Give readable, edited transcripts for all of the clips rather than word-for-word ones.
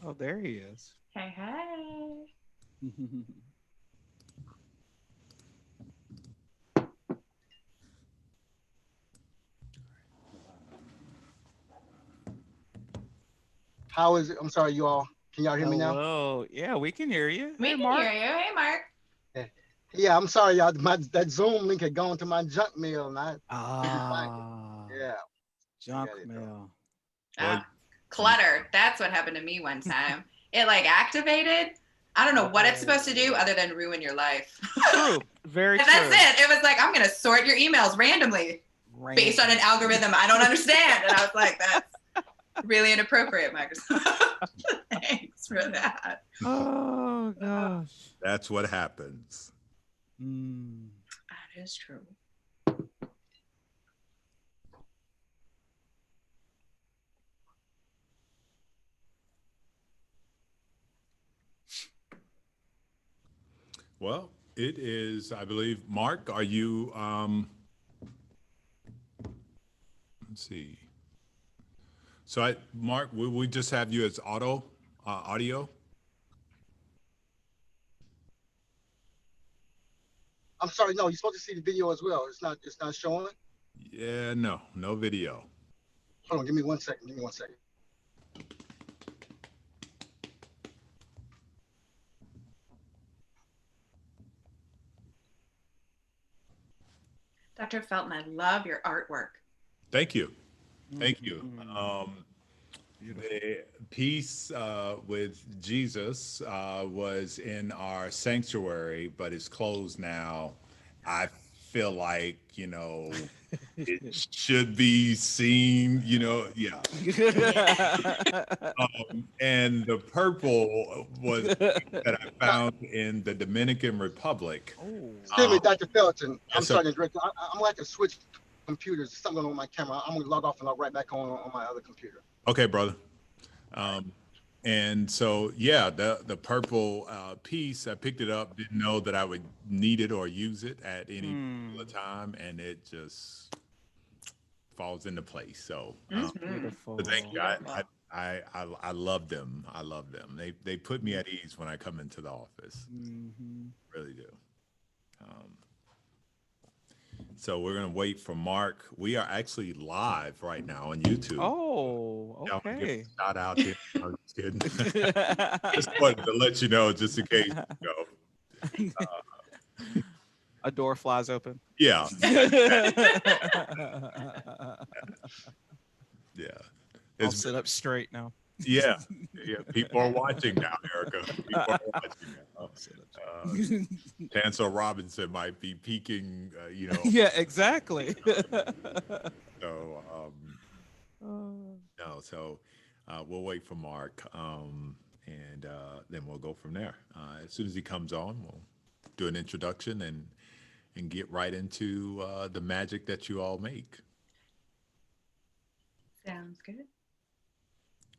Oh, there he is. Hey, hey. How is it? I'm sorry, you all. Can y'all hear me now? Hello. Yeah, we can hear you. We Hey, can Mark. hear you. Hey, Mark. Yeah, yeah. I'm sorry, y'all. That Zoom link had gone to my junk mail, and I couldn't find it. Ah, Yeah, I junk got it though. mail. Well, Ah, you, clutter. That's what happened to me one time. It like activated. I don't know what it's supposed to do Oh, other than ruin your life. true. Very And that's true. it. It was like, I'm going to sort your emails randomly based on an Random. algorithm I don't understand. And I was like, that's really inappropriate, Microsoft. Thanks for that. Oh gosh. that's what happens. Mm. That is true. Well, it is, I believe, Mark, are you, let's see. So, Mark, we just have you as audio? I'm sorry. No, you're supposed to see the video as well. It's not. It's not showing. Yeah, no, no video. Hold on. Give me 1 second. Give me 1 second. Dr. Felton, I love your artwork. Thank you. Thank you. Mm-hmm. Beautiful. The piece with Jesus was in our sanctuary, but it's closed now. I feel like, it should be seen, yeah. And the purple was a piece that I Doc- found in the Dominican Republic. Oh. Excuse me, Um, Dr. Felton. I'm yes, sir. sorry to interrupt. I'm gonna have to switch computers. Something going on with my camera. I'm gonna log off and log right back on my other computer. Okay, brother. All right. Um, and so, yeah, the purple piece, I picked it up, didn't know that I would need it or use it at any particular Mm. time, and it just falls into place. So, Mm-hmm. but thank Beautiful. you. Beautiful. I love them. I love them. They put me at ease when I come into the office. Mm-hmm. Really do. Um, so we're gonna wait for Mark. We are actually live right now on YouTube. Oh, Yeah, I'm gonna give okay. a shout out here. I'm just kidding. Just wanted to let you know, just in case. A door flies open. Yeah, yeah. I'll It's sit up straight now. yeah, yeah. People are watching now, Erica. People are watching now. I'll sit up Uh, straight. Tansel Robinson might be peeking. Yeah, exactly. So Oh. no. So we'll wait for Mark, and then we'll go from there. As soon as he comes on, we'll do an introduction and get right into the magic that you all make. Sounds good.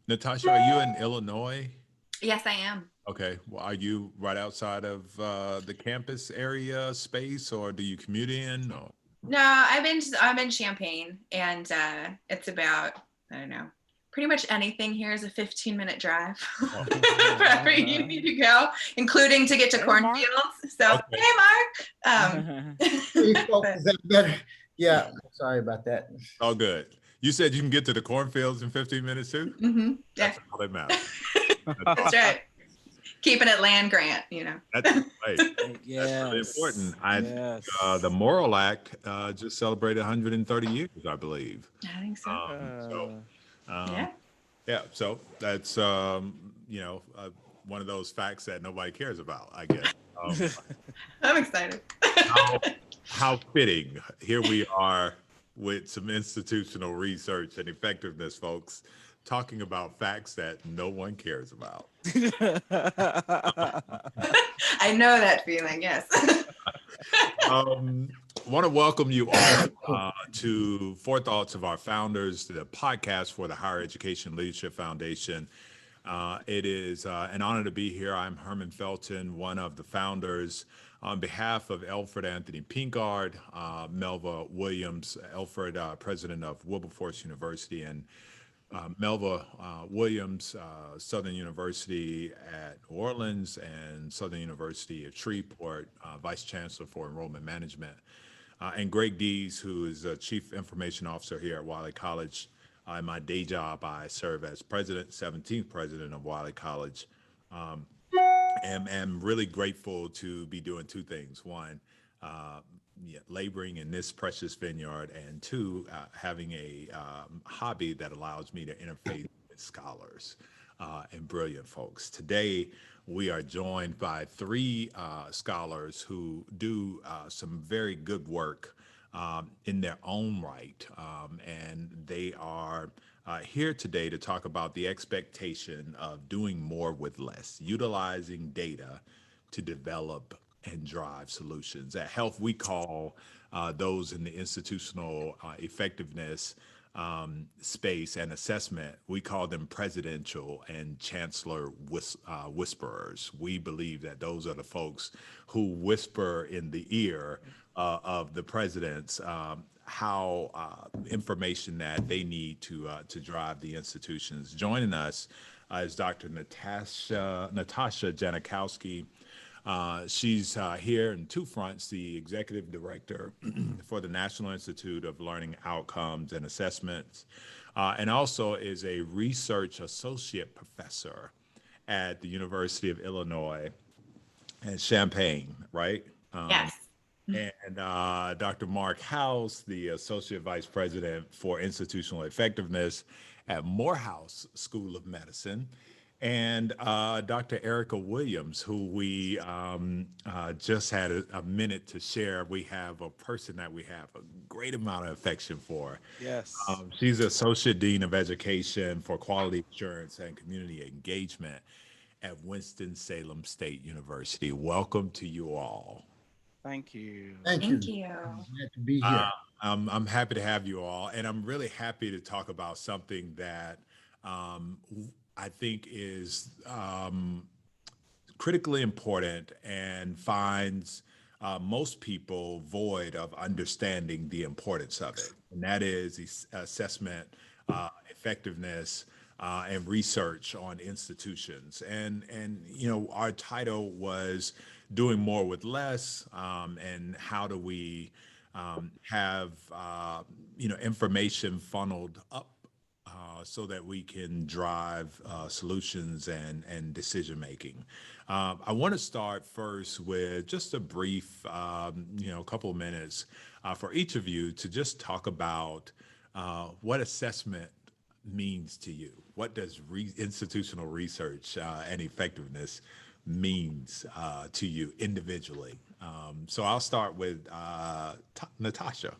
Natasha, are you in Illinois? Yes, I am. Okay. Well, are you right outside of the campus area space, or do you commute in? Or? No, I'm in Champaign, and it's about, I don't know, pretty much anything here is a 15-minute drive Oh, wherever you need to go, including to get to Hey, Mark. cornfields. So okay. hey, Mark. Hey, folks, But is that better? Yeah. Sorry about that. All good. You said you can get to the cornfields in 15 minutes too? yeah, That's all that matters. That's all. that's right. Keeping it land grant. That's right. That's really important. Yes. I think Yes. the Moral Act just celebrated 130 years, I believe. I think so. So Yeah. yeah, so that's one of those facts that nobody cares about, I guess. I'm excited. How, how fitting. Here we are with some institutional research and effectiveness, folks, talking about facts that no one cares about. I know that feeling. Yes. Um, want to welcome you all to Forethoughts of Our Founders, the podcast for the Higher Education Leadership Foundation. It is an honor to be here. I'm Herman Felton, one of the founders. On behalf of Alfred Anthony Pinkard, Melva Williams, Alfred, president of Wilberforce University, and Melva Williams, Southern University at New Orleans and Southern University at Shreveport, Vice Chancellor for Enrollment Management. And Greg Dees, who is a Chief Information Officer here at Wiley College. In my day job, I serve as President, 17th President of Wiley College. And am really grateful to be doing two things. One, laboring in this precious vineyard, and two, having a hobby that allows me to interface with scholars and brilliant folks. Today, we are joined by three scholars who do some very good work in their own right. And they are here today to talk about the expectation of doing more with less, utilizing data to develop and drive solutions. At Health, we call those in the institutional effectiveness space and assessment, we call them presidential and chancellor whisperers. We believe that those are the folks who whisper in the ear of the presidents how information that they need to drive the institutions. Joining us is Dr. Natasha Janikowski. She's here in two fronts, the executive director for the National Institute of Learning Outcomes and Assessments, and also is a research associate professor at the University of Illinois at Champaign, right? Yes. And Dr. Mark House, the associate vice president for institutional effectiveness at Morehouse School of Medicine. And Dr. Erica Williams, who we just had a minute to share. We have a person that we have a great amount of affection for. Yes. She's Associate Dean of Education for Quality Assurance and Community Engagement at Winston-Salem State University. Welcome to you all. Thank you. Thank you. Thank you. Glad to be here. I'm happy to have you all, and I'm really happy to talk about something that I think is critically important and finds most people void of understanding the importance of it. And that is assessment, effectiveness, and research on institutions. And you know, our title was doing more with less, and how do we have information funneled up so that we can drive solutions and decision making. I want to start first with just a brief, couple of minutes for each of you to just talk about what assessment means to you. What does institutional research and effectiveness means to you individually? So I'll start with Natasha.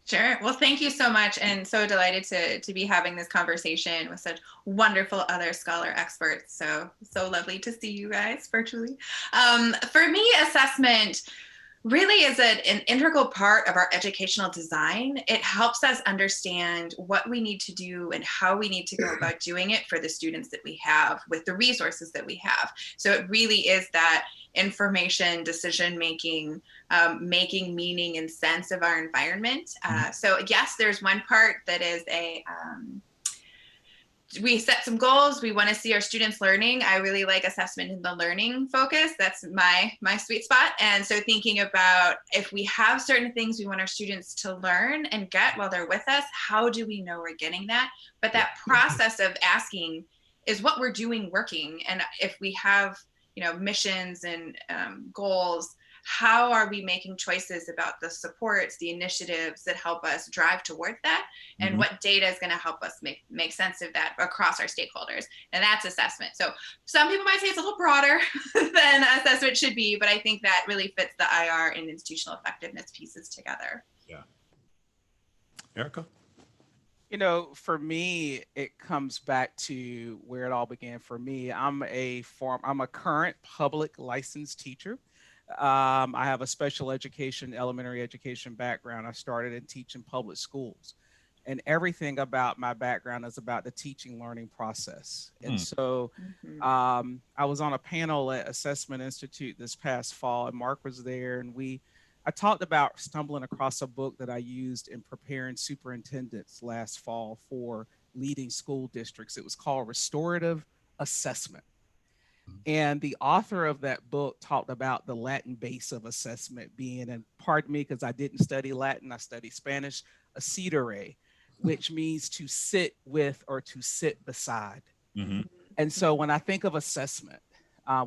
Sure. Well, thank you so much, and so delighted to be having this conversation with such wonderful other scholar experts. So lovely to see you guys virtually. For me, assessment really is an integral part of our educational design. It helps us understand what we need to do and how we need to go about doing it for the students that we have with the resources that we have. So it really is that information, decision making, making meaning and sense of our environment. So yes, there's one part that is we set some goals. We want to see our students learning. I really like assessment in the learning focus. That's my sweet spot. And so thinking about if we have certain things we want our students to learn and get while they're with us, how do we know we're getting that? But that process of asking, is what we're doing working? And if we have, missions and goals, how are we making choices about the supports, the initiatives that help us drive toward that? And what data is going to help us make sense of that across our stakeholders? And that's assessment. So some people might say it's a little broader than assessment should be, but I think that really fits the IR and institutional effectiveness pieces together. Yeah. Erica? For me, it comes back to where it all began for me. I'm a current public licensed teacher. I have a special education, elementary education background. I started in teaching public schools, and everything about my background is about the teaching learning process. And so I was on a panel at Assessment Institute this past fall, and Mark was there, and I talked about stumbling across a book that I used in preparing superintendents last fall for leading school districts. It was called Restorative Assessment. And the author of that book talked about the Latin base of assessment being, and pardon me because I didn't study Latin, I studied Spanish, a sedere, which means to sit with or to sit beside. Hmm. And so when I think of assessment,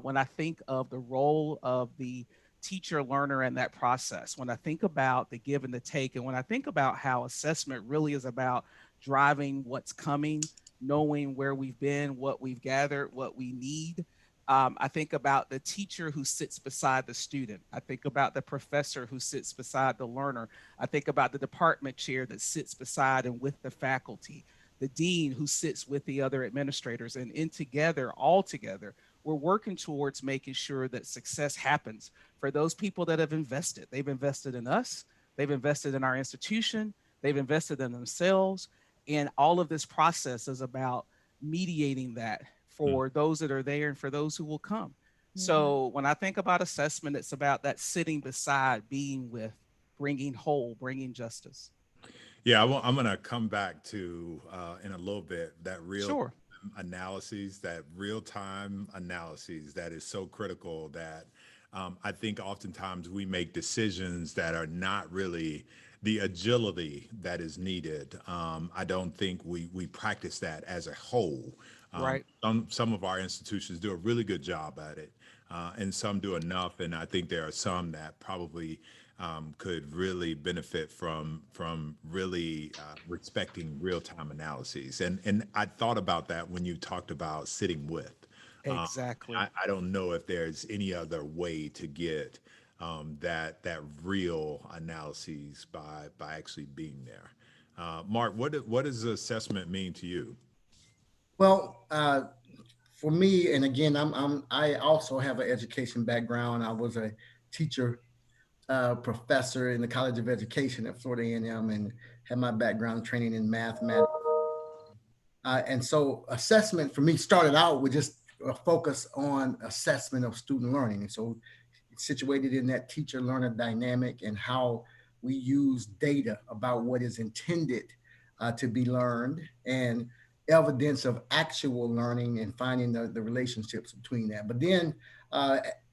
when I think of the role of the teacher learner in that process, when I think about the give and the take, and when I think about how assessment really is about driving what's coming, knowing where we've been, what we've gathered, what we need. I think about the teacher who sits beside the student. I think about the professor who sits beside the learner. I think about the department chair that sits beside and with the faculty, the dean who sits with the other administrators, and in together, all together, we're working towards making sure that success happens for those people that have invested. They've invested in us, they've invested in our institution, they've invested in themselves. And all of this process is about mediating that for those that are there and for those who will come. So when I think about assessment, it's about that sitting beside, being with, bringing whole, bringing justice. Yeah, I'm going to come back to in a little bit that real Sure. analyses, that real time analyses that is so critical that I think oftentimes we make decisions that are not really the agility that is needed. I don't think we practice that as a whole. Right. Some of our institutions do a really good job at it, and some do enough. And I think there are some that probably could really benefit from really respecting real time analyses. And I thought about that when you talked about sitting with. Exactly. I don't know if there's any other way to get that real analyses by actually being there. Mark, what does assessment mean to you? Well, for me, and again, I also have an education background. I was a teacher, professor in the College of Education at Florida A&M, and had my background training in mathematics. And so assessment for me started out with just a focus on assessment of student learning. And so it's situated in that teacher learner dynamic and how we use data about what is intended to be learned and evidence of actual learning and finding the relationships between that. But then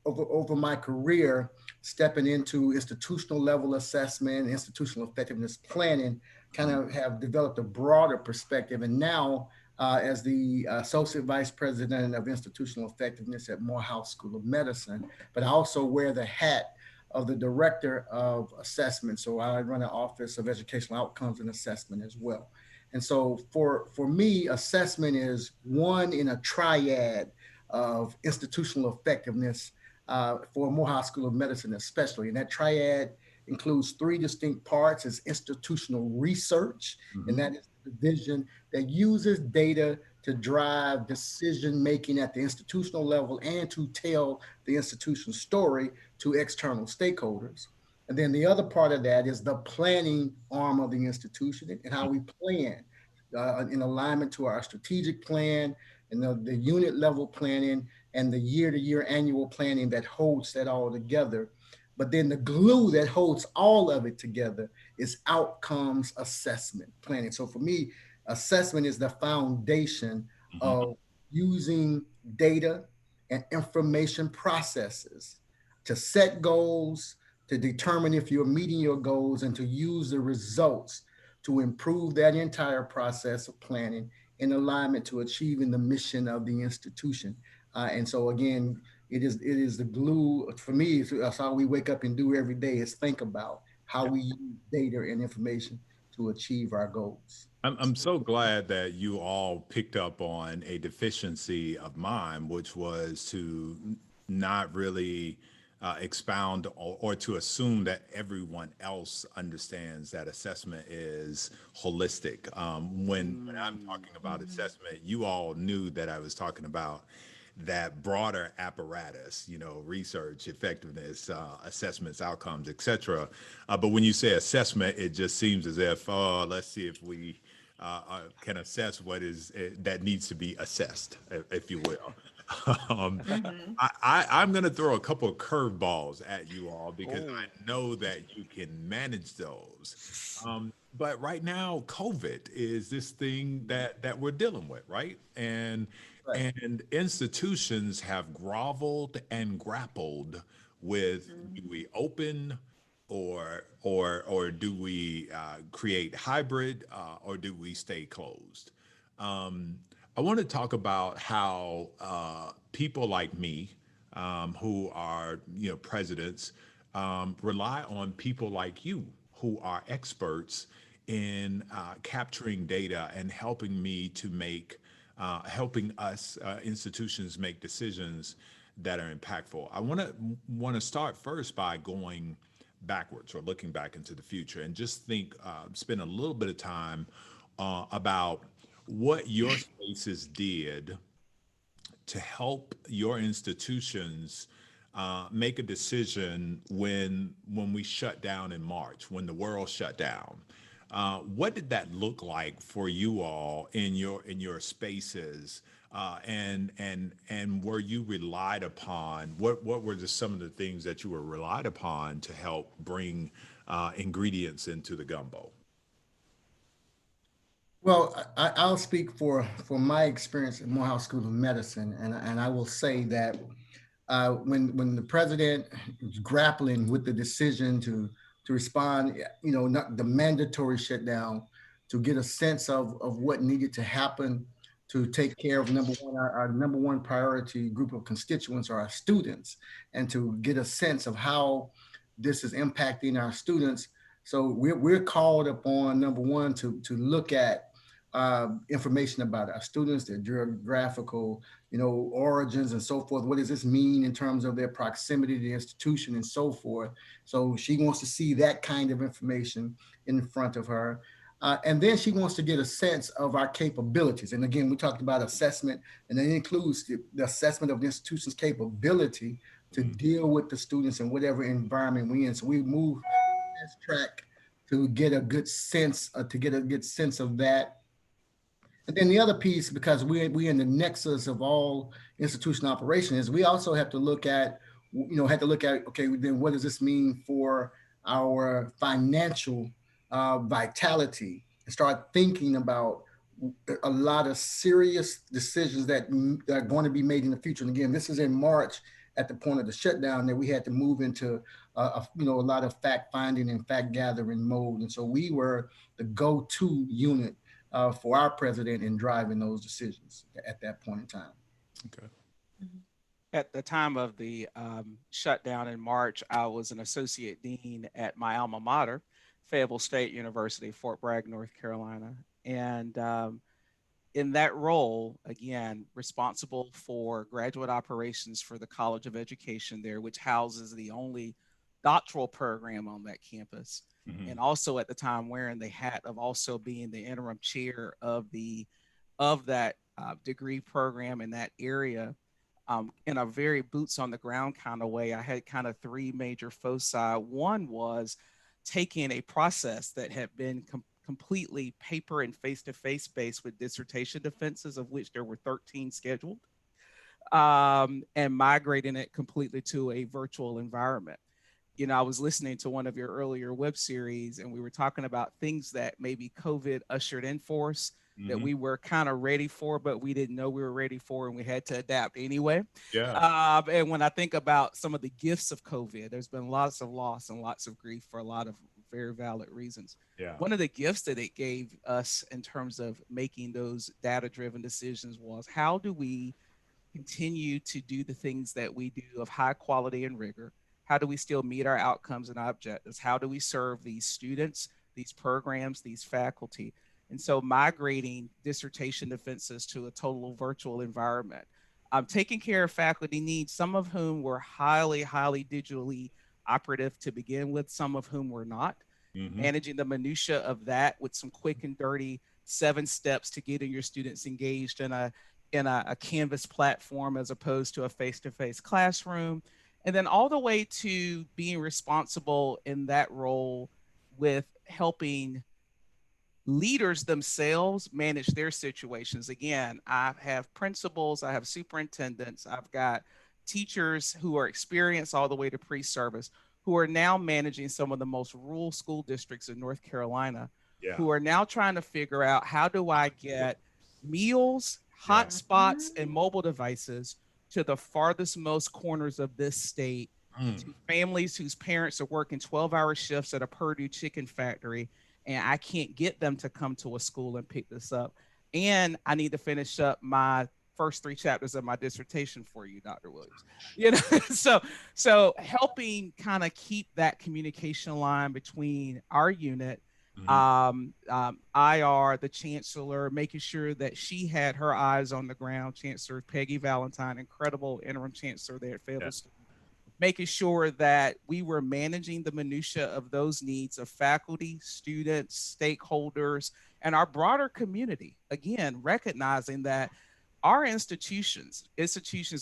over my career, stepping into institutional level assessment, institutional effectiveness planning, kind of have developed a broader perspective. And now, as the Associate Vice President of Institutional Effectiveness at Morehouse School of Medicine, but I also wear the hat of the Director of Assessment. So I run an Office of Educational Outcomes and Assessment as well. And so for me, assessment is one in a triad of institutional effectiveness for Morehouse School of Medicine especially. And that triad includes three distinct parts: is institutional research, and Mhm. that is the division that uses data to drive decision making at the institutional level and to tell the institution's story to external stakeholders. And then the other part of that is the planning arm of the institution and how we plan in alignment to our strategic plan and the unit level planning and the year to year annual planning that holds that all together. But then the glue that holds all of it together is outcomes assessment planning. So for me, assessment is the foundation Mhm. of using data and information processes to set goals, to determine if you're meeting your goals, and to use the results to improve that entire process of planning in alignment to achieving the mission of the institution. And so again, it is the glue for me. That's how we wake up and do every day is think about how we use data and information to achieve our goals. I'm so glad that you all picked up on a deficiency of mine, which was to not really expound or to assume that everyone else understands that assessment is holistic. When I'm Mm, talking about assessment, you all knew that I was talking about that broader apparatus, research, effectiveness, assessments, outcomes, etc. But when you say assessment, it just seems as if, oh, let's see if we can assess what is that needs to be assessed, if you will. um, Mhm. I'm going to throw a couple of curveballs at you all because Oh, I know that you can manage those. But right now, COVID is this thing that we're dealing with, right? Right. And institutions have groveled and grappled with, do we open or do we create hybrid or do we stay closed? I want to talk about how people like me, who are presidents, rely on people like you who are experts in capturing data and helping me to make, helping us institutions make decisions that are impactful. I want to start first by going backwards or looking back into the future and just think, spend a little bit of time about what your spaces did to help your institutions make a decision when we shut down in March, when the world shut down. What did that look like for you all in your spaces? And were you relied upon? What were some of the things that you were relied upon to help bring ingredients into the gumbo? Well, I'll speak for my experience at Morehouse School of Medicine, and I will say that when the president was grappling with the decision to respond, not the mandatory shutdown, to get a sense of what needed to happen to take care of number one, our number one priority group of constituents are our students, and to get a sense of how this is impacting our students. So we're called upon number one to look at information about our students, their geographical, origins and so forth. What does this mean in terms of their proximity to the institution and so forth? So she wants to see that kind of information in front of her. And then she wants to get a sense of our capabilities. And again, we talked about assessment, and that includes the assessment of the institution's capability to deal with the students in whatever environment we're in. So we move fast track to get a good sense, of that. And then the other piece, because we're in the nexus of all institution operation, is we also have to look at, okay, then what does this mean for our financial vitality, and start thinking about a lot of serious decisions that are going to be made in the future. And again, this is in March at the point of the shutdown that we had to move into a lot of fact finding and fact gathering mode. And so we were the go-to unit for our president in driving those decisions at that point in time. Okay. at the time of the shutdown in March, I was an associate dean at my alma mater, Fayetteville State University, Fort Bragg, North Carolina. And in that role, again, responsible for graduate operations for the College of Education there, which houses the only doctoral program on that campus. Hmm. And also at the time wearing the hat of also being the interim chair of that degree program in that area, in a very boots on the ground kind of way. I had kind of three major foci. One was taking a process that had been completely paper and face to face based with dissertation defenses, of which there were 13 scheduled, and migrating it completely to a virtual environment. I was listening to one of your earlier web series, and we were talking about things that maybe COVID ushered in for us that Hmm. we were kind of ready for, but we didn't know we were ready for, and we had to adapt anyway. Yeah. And when I think about some of the gifts of COVID, there's been lots of loss and lots of grief for a lot of very valid reasons. Yeah. One of the gifts that it gave us in terms of making those data driven decisions was, how do we continue to do the things that we do of high quality and rigor? How do we still meet our outcomes and objectives? How do we serve these students, these programs, these faculty? And so migrating dissertation defenses to a total virtual environment, taking care of faculty needs, some of whom were highly, highly digitally operative to begin with, some of whom were not, Hmm. managing the minutia of that with some quick and dirty 7 steps to getting your students engaged in a Canvas platform as opposed to a face-to-face classroom, and then all the way to being responsible in that role with helping leaders themselves manage their situations. Again, I have principals, I have superintendents, I've got teachers who are experienced all the way to pre-service, who are now managing some of the most rural school districts in North Carolina, Yeah. who are now trying to figure out, how do I get meals, Yeah. hotspots, and mobile devices to the farthest most corners of this state, Mm. to families whose parents are working 12-hour shifts at a Purdue chicken factory, and I can't get them to come to a school and pick this up. And I need to finish up my first three chapters of my dissertation for you, Dr. Williams. You know, so helping kind of keep that communication line between our unit, Mhm. IR, the chancellor, making sure that she had her eyes on the ground. Chancellor Peggy Valentine, incredible interim chancellor there at Yeah. Fayetteville State, making sure that we were managing the minutia of those needs of faculty, students, stakeholders, and our broader community. Again, recognizing that our institutions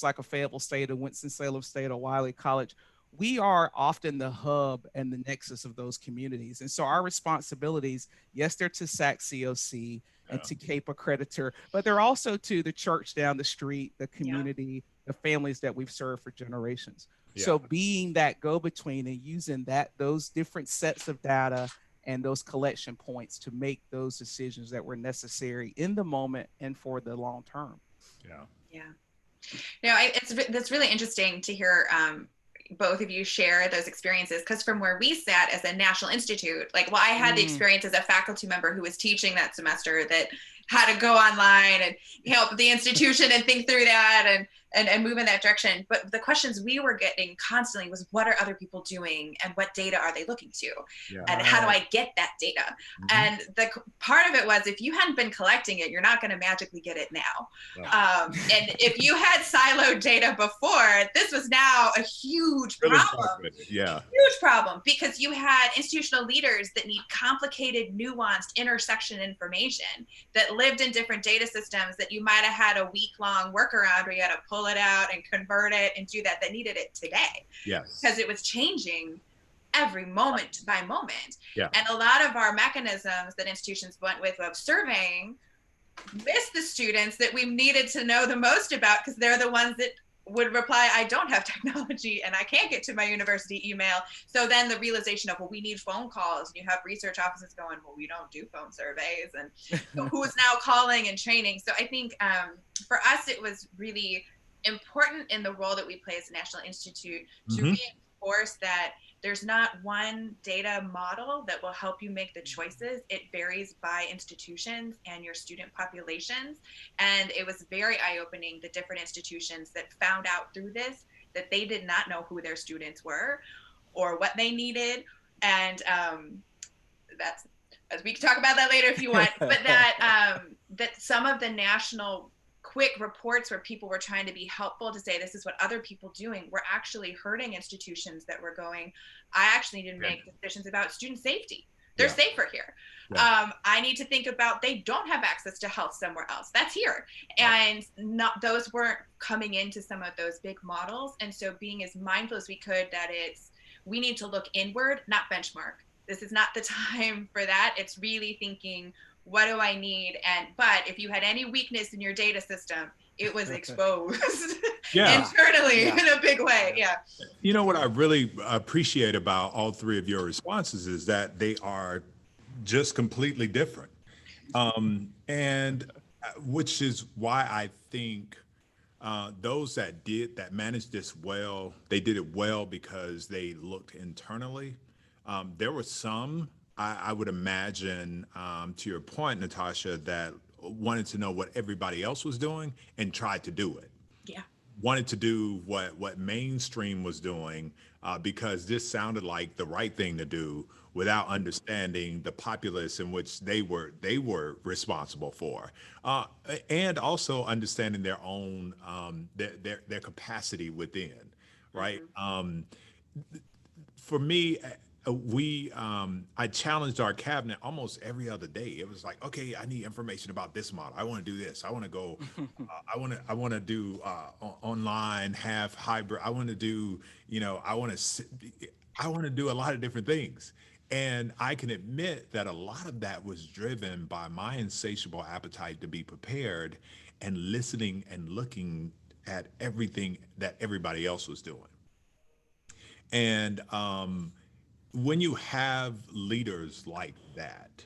like a Fayetteville State, a Winston-Salem State, or Wiley College, we are often the hub and the nexus of those communities. And so our responsibilities, yes, they're to SAC COC and Yeah. to Cape Accreditor, but they're also to the church down the street, the Yeah. community, the families that we've served for generations. Yeah. So being that go-between and using those different sets of data and those collection points to make those decisions that were necessary in the moment and for the long term. Yeah. Yeah. That's really interesting to hear both of you share those experiences, because from where we sat as a national institute, like, well, I had the experience as a faculty member who was teaching that semester that had to go online and help the institution and think through that and move in that direction. But the questions we were getting constantly was, what are other people doing and what data are they looking to? Yeah. And how do I get that data? Mhm. And the part of it was, if you hadn't been collecting it, you're not going to magically get it now. Yeah. And if you had siloed data before, this was now a huge Really problem. chocolate. Yeah. Huge problem, because you had institutional leaders that need complicated, nuanced intersection information that lived in different data systems that you might have had a week-long workaround where you had to pull it out and convert it and do that needed it today. Yes. Because it was changing every moment by moment. Yeah. And a lot of our mechanisms that institutions went with of surveying missed the students that we needed to know the most about, because they're the ones that would reply, I don't have technology and I can't get to my university email. So then the realization of, well, we need phone calls. And you have research offices going, well, we don't do phone surveys. And who is now calling and training? So I think for us, it was really important in the role that we play as a national institute to reinforce that there's not one data model that will help you make the choices. It varies by institutions and your student populations. And it was very eye-opening, the different institutions that found out through this that they did not know who their students were or what they needed. And that's, as we can talk about that later if you want, but that some of the national quick reports where people were trying to be helpful to say, this is what other people doing, were actually hurting institutions that were going, I actually need to make decisions about student safety. They're safer here. Yeah. I need to think about, they don't have access to health somewhere else. That's here. And not, those weren't coming into some of those big models. And so being as mindful as we could that we need to look inward, not benchmark. This is not the time for that. It's really thinking, what do I need? But if you had any weakness in your data system, it was exposed internally in a big way. Yeah. You know what I really appreciate about all three of your responses is that they are just completely different. And which is why I think those that managed this well, they did it well because they looked internally. There were some, I would imagine, to your point, Natasha, that wanted to know what everybody else was doing and tried to do it. Yeah. Wanted to do what mainstream was doing because this sounded like the right thing to do without understanding the populace in which they were responsible for, and also understanding their own their capacity within, right? Mm-hmm. For me, I challenged our cabinet almost every other day. It was like, okay, I need information about this model. I want to do this. I want to go. I want to do online, have hybrid. I want to do. I want to do a lot of different things. And I can admit that a lot of that was driven by my insatiable appetite to be prepared and listening and looking at everything that everybody else was doing. And when you have leaders like that,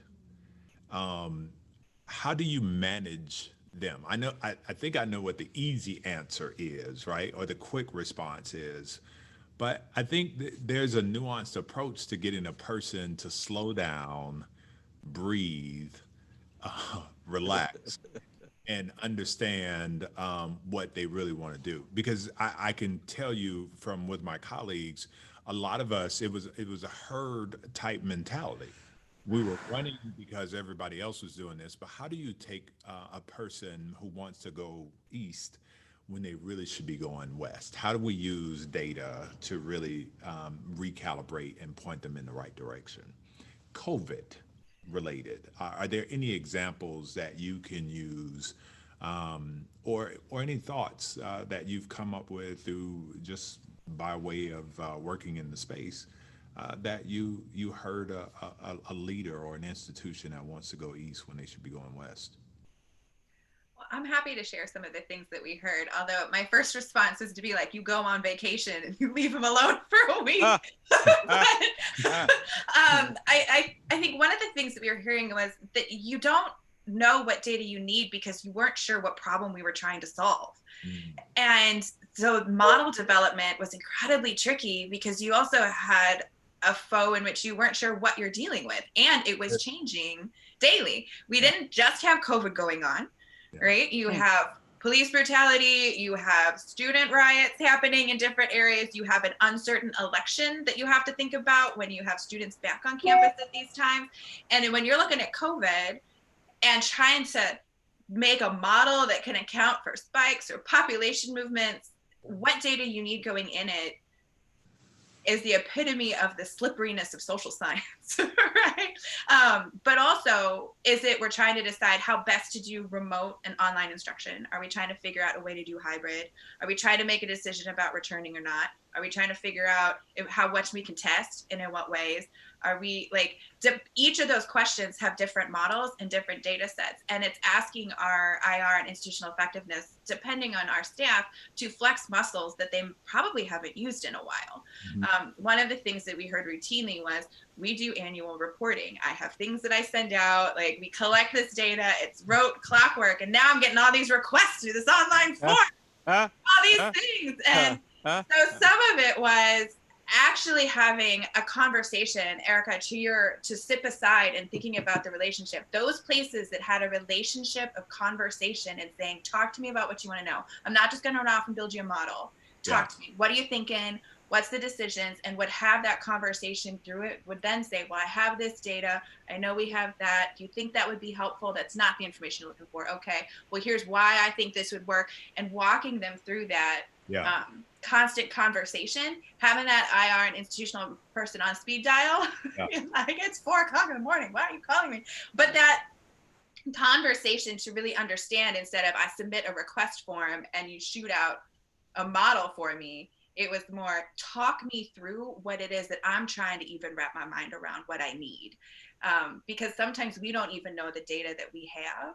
how do you manage them? I think I know what the easy answer is, right? Or the quick response is. But I think there's a nuanced approach to getting a person to slow down, breathe, relax, and understand what they really want to do. Because I can tell you from with my colleagues, a lot of us, it was a herd type mentality. We were running because everybody else was doing this, but how do you take a person who wants to go east when they really should be going west? How do we use data to really recalibrate and point them in the right direction? COVID related, are there any examples that you can use, or any thoughts that you've come up with through just by way of working in the space, that you heard a leader or an institution that wants to go east when they should be going west? Well, I'm happy to share some of the things that we heard. Although my first response was to be like, you go on vacation and you leave them alone for a week. Ah, But ah, ah. I think one of the things that we were hearing was that you don't know what data you need because you weren't sure what problem we were trying to solve. Mm. And so model development was incredibly tricky because you also had a foe in which you weren't sure what you're dealing with. And it was changing daily. We didn't just have COVID going on, right? You have police brutality, you have student riots happening in different areas, you have an uncertain election that you have to think about when you have students back on campus at these times. And then when you're looking at COVID and trying to make a model that can account for spikes or population movements, what data you need going in it is the epitome of the slipperiness of social science, right? But also, we're trying to decide how best to do remote and online instruction? Are we trying to figure out a way to do hybrid? Are we trying to make a decision about returning or not? Are we trying to figure out how much we can test and in what ways? Are we each of those questions have different models and different data sets. And it's asking our IR and institutional effectiveness, depending on our staff, to flex muscles that they probably haven't used in a while. Mm-hmm. One of the things that we heard routinely was, we do annual reporting. I have things that I send out, like we collect this data, it's rote clockwork, and now I'm getting all these requests through this online form, all these things. And so some of it was actually having a conversation, Erica, to sit beside and thinking about the relationship. Those places that had a relationship of conversation and saying, talk to me about what you want to know. I'm not just going to run off and build you a model. Talk to me. What are you thinking? What's the decisions? And would have that conversation through it, would then say, well, I have this data. I know we have that. Do you think that would be helpful? That's not the information you're looking for. Okay, well, here's why I think this would work. And walking them through that constant conversation, having that IR and institutional person on speed dial. Like, it's 4:00 in the morning. Why are you calling me? But that conversation to really understand, instead of I submit a request form and you shoot out a model for me, it was more, talk me through what it is that I'm trying to even wrap my mind around what I need. Because sometimes we don't even know the data that we have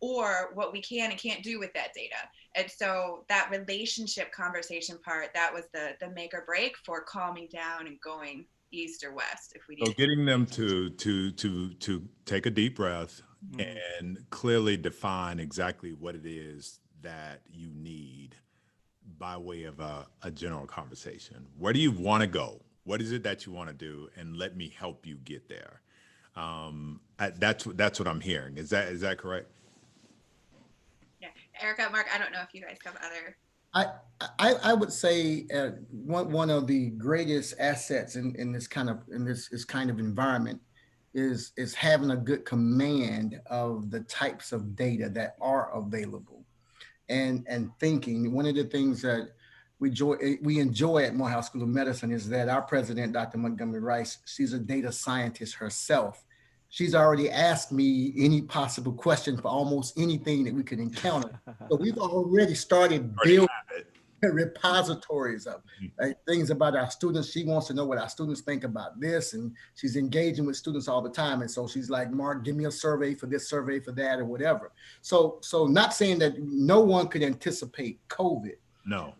or what we can and can't do with that data. And so that relationship conversation part, that was the make or break for calming down and going east or west if we need. So getting them to take a deep breath and clearly define exactly what it is that you need by way of a general conversation. Where do you want to go? What is it that you want to do? And let me help you get there. That's what I'm hearing. Is that correct? Yeah, Erica, Mark, I don't know if you guys have other. I would say one of the greatest assets in this kind of environment is having a good command of the types of data that are available, and thinking. One of the things that we enjoy at Morehouse School of Medicine is that our president, Dr. Montgomery Rice, she's a data scientist herself. She's already asked me any possible question for almost anything that we could encounter. So we've already started building repositories of things about our students. She wants to know what our students think about this, and she's engaging with students all the time. And so she's like, Mark, give me a survey for this, survey for that, or whatever. So not saying that no one could anticipate COVID, No.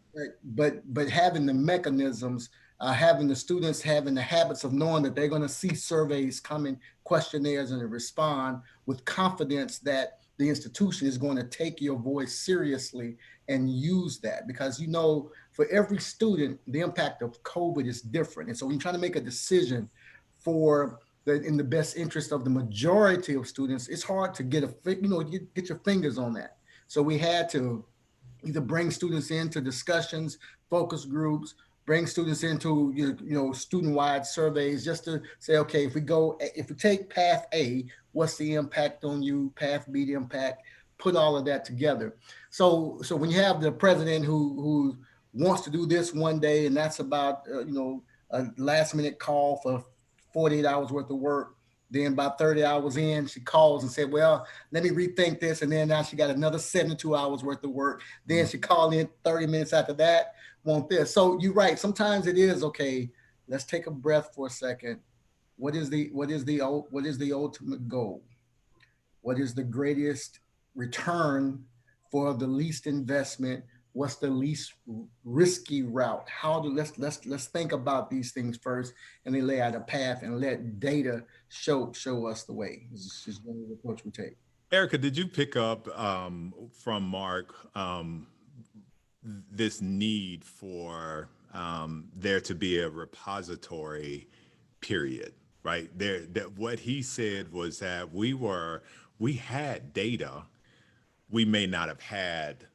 but having the mechanisms, having the students having the habits of knowing that they're going to see surveys coming, questionnaires, and to respond with confidence that the institution is going to take your voice seriously and use that, because for every student the impact of COVID is different. And so when you're trying to make a decision for in the best interest of the majority of students, it's hard to get your fingers on that. So we had to either bring students into discussions, focus groups, bring students into student-wide surveys, just to say, okay, if we take path A, what's the impact on you? Path B, the impact. Put all of that together. So when you have the president who wants to do this one day, and that's about a last-minute call for 48 hours worth of work. Then about 30 hours in, she calls and said, well, let me rethink this. And then now she got another 72 hours worth of work. Then she called in 30 minutes after that, want this. So you're right. Sometimes it is, okay, let's take a breath for a second. What is the ultimate goal? What is the greatest return for the least investment? What's the least risky route? Let's think about these things first, and then lay out a path and let data show us the way. This is one of the approach we take. Erica, did you pick up from Mark this need for there to be a repository period, right? That what he said was that we had data. We may not have had,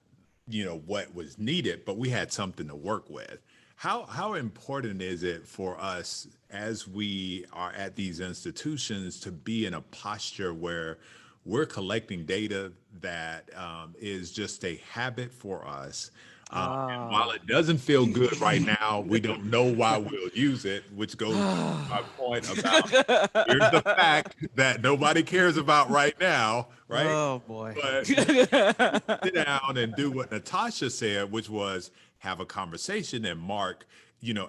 what was needed, but we had something to work with. How important is it for us as we are at these institutions to be in a posture where we're collecting data that is just a habit for us? And while it doesn't feel good right now, we don't know why we'll use it, which goes to my point about here's the fact that nobody cares about right now, right? Oh boy. But sit down and do what Natasha said, which was have a conversation. And Mark,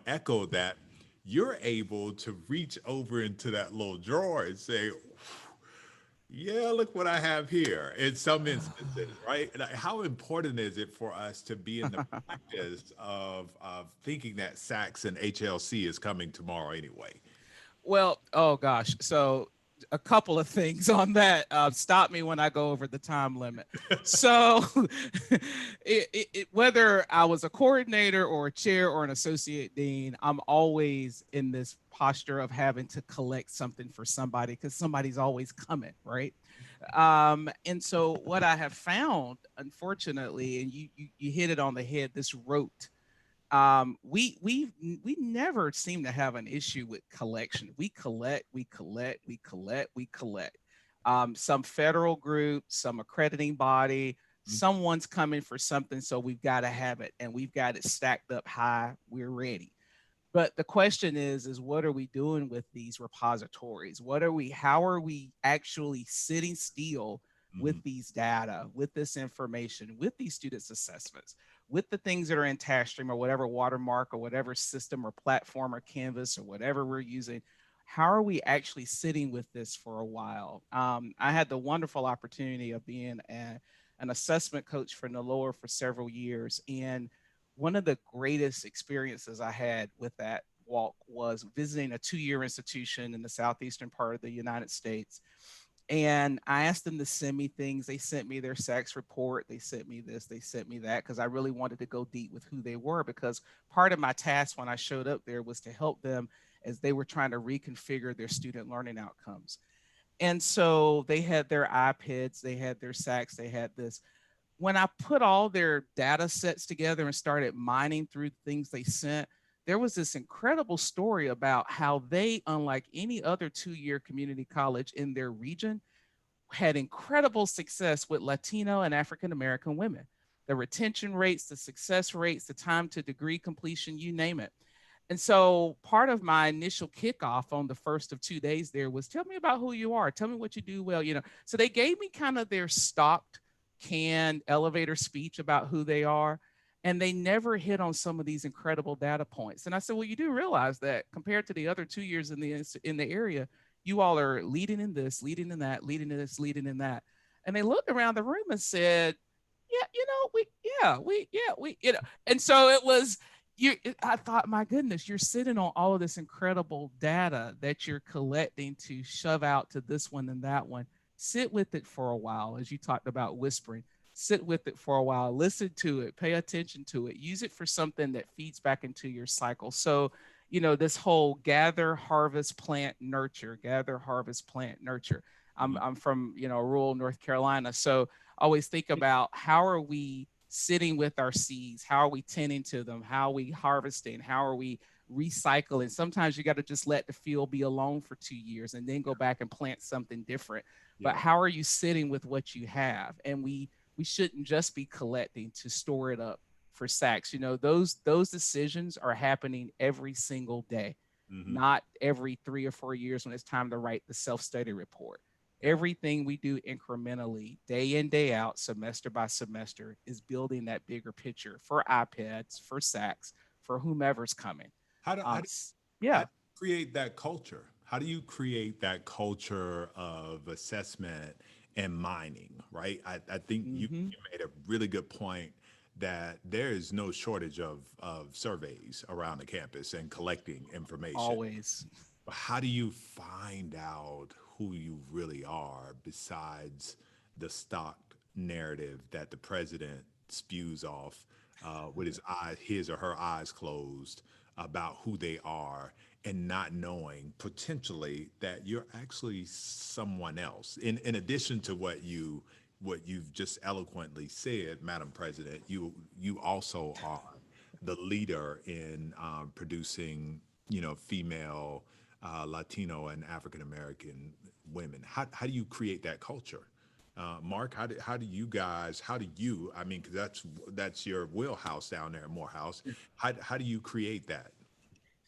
echoed that. You're able to reach over into that little drawer and say, yeah, look what I have here in some instances, right? And how important is it for us to be in the practice of thinking that SACS and HLC is coming tomorrow anyway? Well, oh gosh. So a couple of things on that. Stop me when I go over the time limit. So whether I was a coordinator or a chair or an associate dean, I'm always in this posture of having to collect something for somebody because somebody's always coming, right? And so what I have found, unfortunately, and you hit it on the head, this rote. We never seem to have an issue with collection. We collect, we collect, we collect, we collect. Some federal group, some accrediting body, someone's coming for something, so we've got to have it, and we've got it stacked up high. We're ready. But the question is what are we doing with these repositories? How are we actually sitting still with these data, with this information, with these students' assessments, with the things that are in TaskStream or whatever watermark or whatever system or platform or Canvas or whatever we're using? How are we actually sitting with this for a while? I had the wonderful opportunity of being an assessment coach for NALOR for several years. And one of the greatest experiences I had with that walk was visiting a 2-year institution in the southeastern part of the United States. And I asked them to send me things. They sent me their SACS report. They sent me this, they sent me that, because I really wanted to go deep with who they were, because part of my task when I showed up there was to help them as they were trying to reconfigure their student learning outcomes. And so they had their iPads, they had their SACS, they had this. When I put all their data sets together and started mining through things they sent, there was this incredible story about how they, unlike any other 2-year community college in their region, had incredible success with Latino and African American women. The retention rates, the success rates, the time to degree completion, you name it. And so part of my initial kickoff on the first of 2 days there was, tell me about who you are. Tell me what you do well, So they gave me kind of their stocked, canned elevator speech about who they are. And they never hit on some of these incredible data points. And I said, well, you do realize that compared to the other 2 years in the area, you all are leading in this, leading in that, leading in this, leading in that. And they looked around the room and said, yeah, and so it was, I thought, my goodness, you're sitting on all of this incredible data that you're collecting to shove out to this one and that one. Sit with it for a while, as you talked about whispering. Sit with it for a while, listen to it, pay attention to it, use it for something that feeds back into your cycle. So, this whole gather, harvest, plant, nurture, gather, harvest, plant, nurture. I'm from, rural North Carolina. So always think about, how are we sitting with our seeds? How are we tending to them? How are we harvesting? How are we recycling? Sometimes you got to just let the field be alone for 2 years and then go back and plant something different. Yeah. But how are you sitting with what you have? And we shouldn't just be collecting to store it up for sacks. Those decisions are happening every single day, not every 3 or 4 years when it's time to write the self-study report. Everything we do incrementally, day in, day out, semester by semester, is building that bigger picture for iPads, for sacks, for whomever's coming. How do, how do, how Yeah. do you create that culture? How do you create that culture of assessment and mining, right? I think you made a really good point that there is no shortage of surveys around the campus and collecting information. Always. But how do you find out who you really are besides the stock narrative that the president spews off with his or her eyes closed about who they are, and not knowing potentially that you're actually someone else. In addition to what you've just eloquently said, Madam President, you also are the leader in producing, female, Latino, and African American women. How do you create that culture? Mark, how do you, I mean, because that's your wheelhouse down there at Morehouse. How do you create that?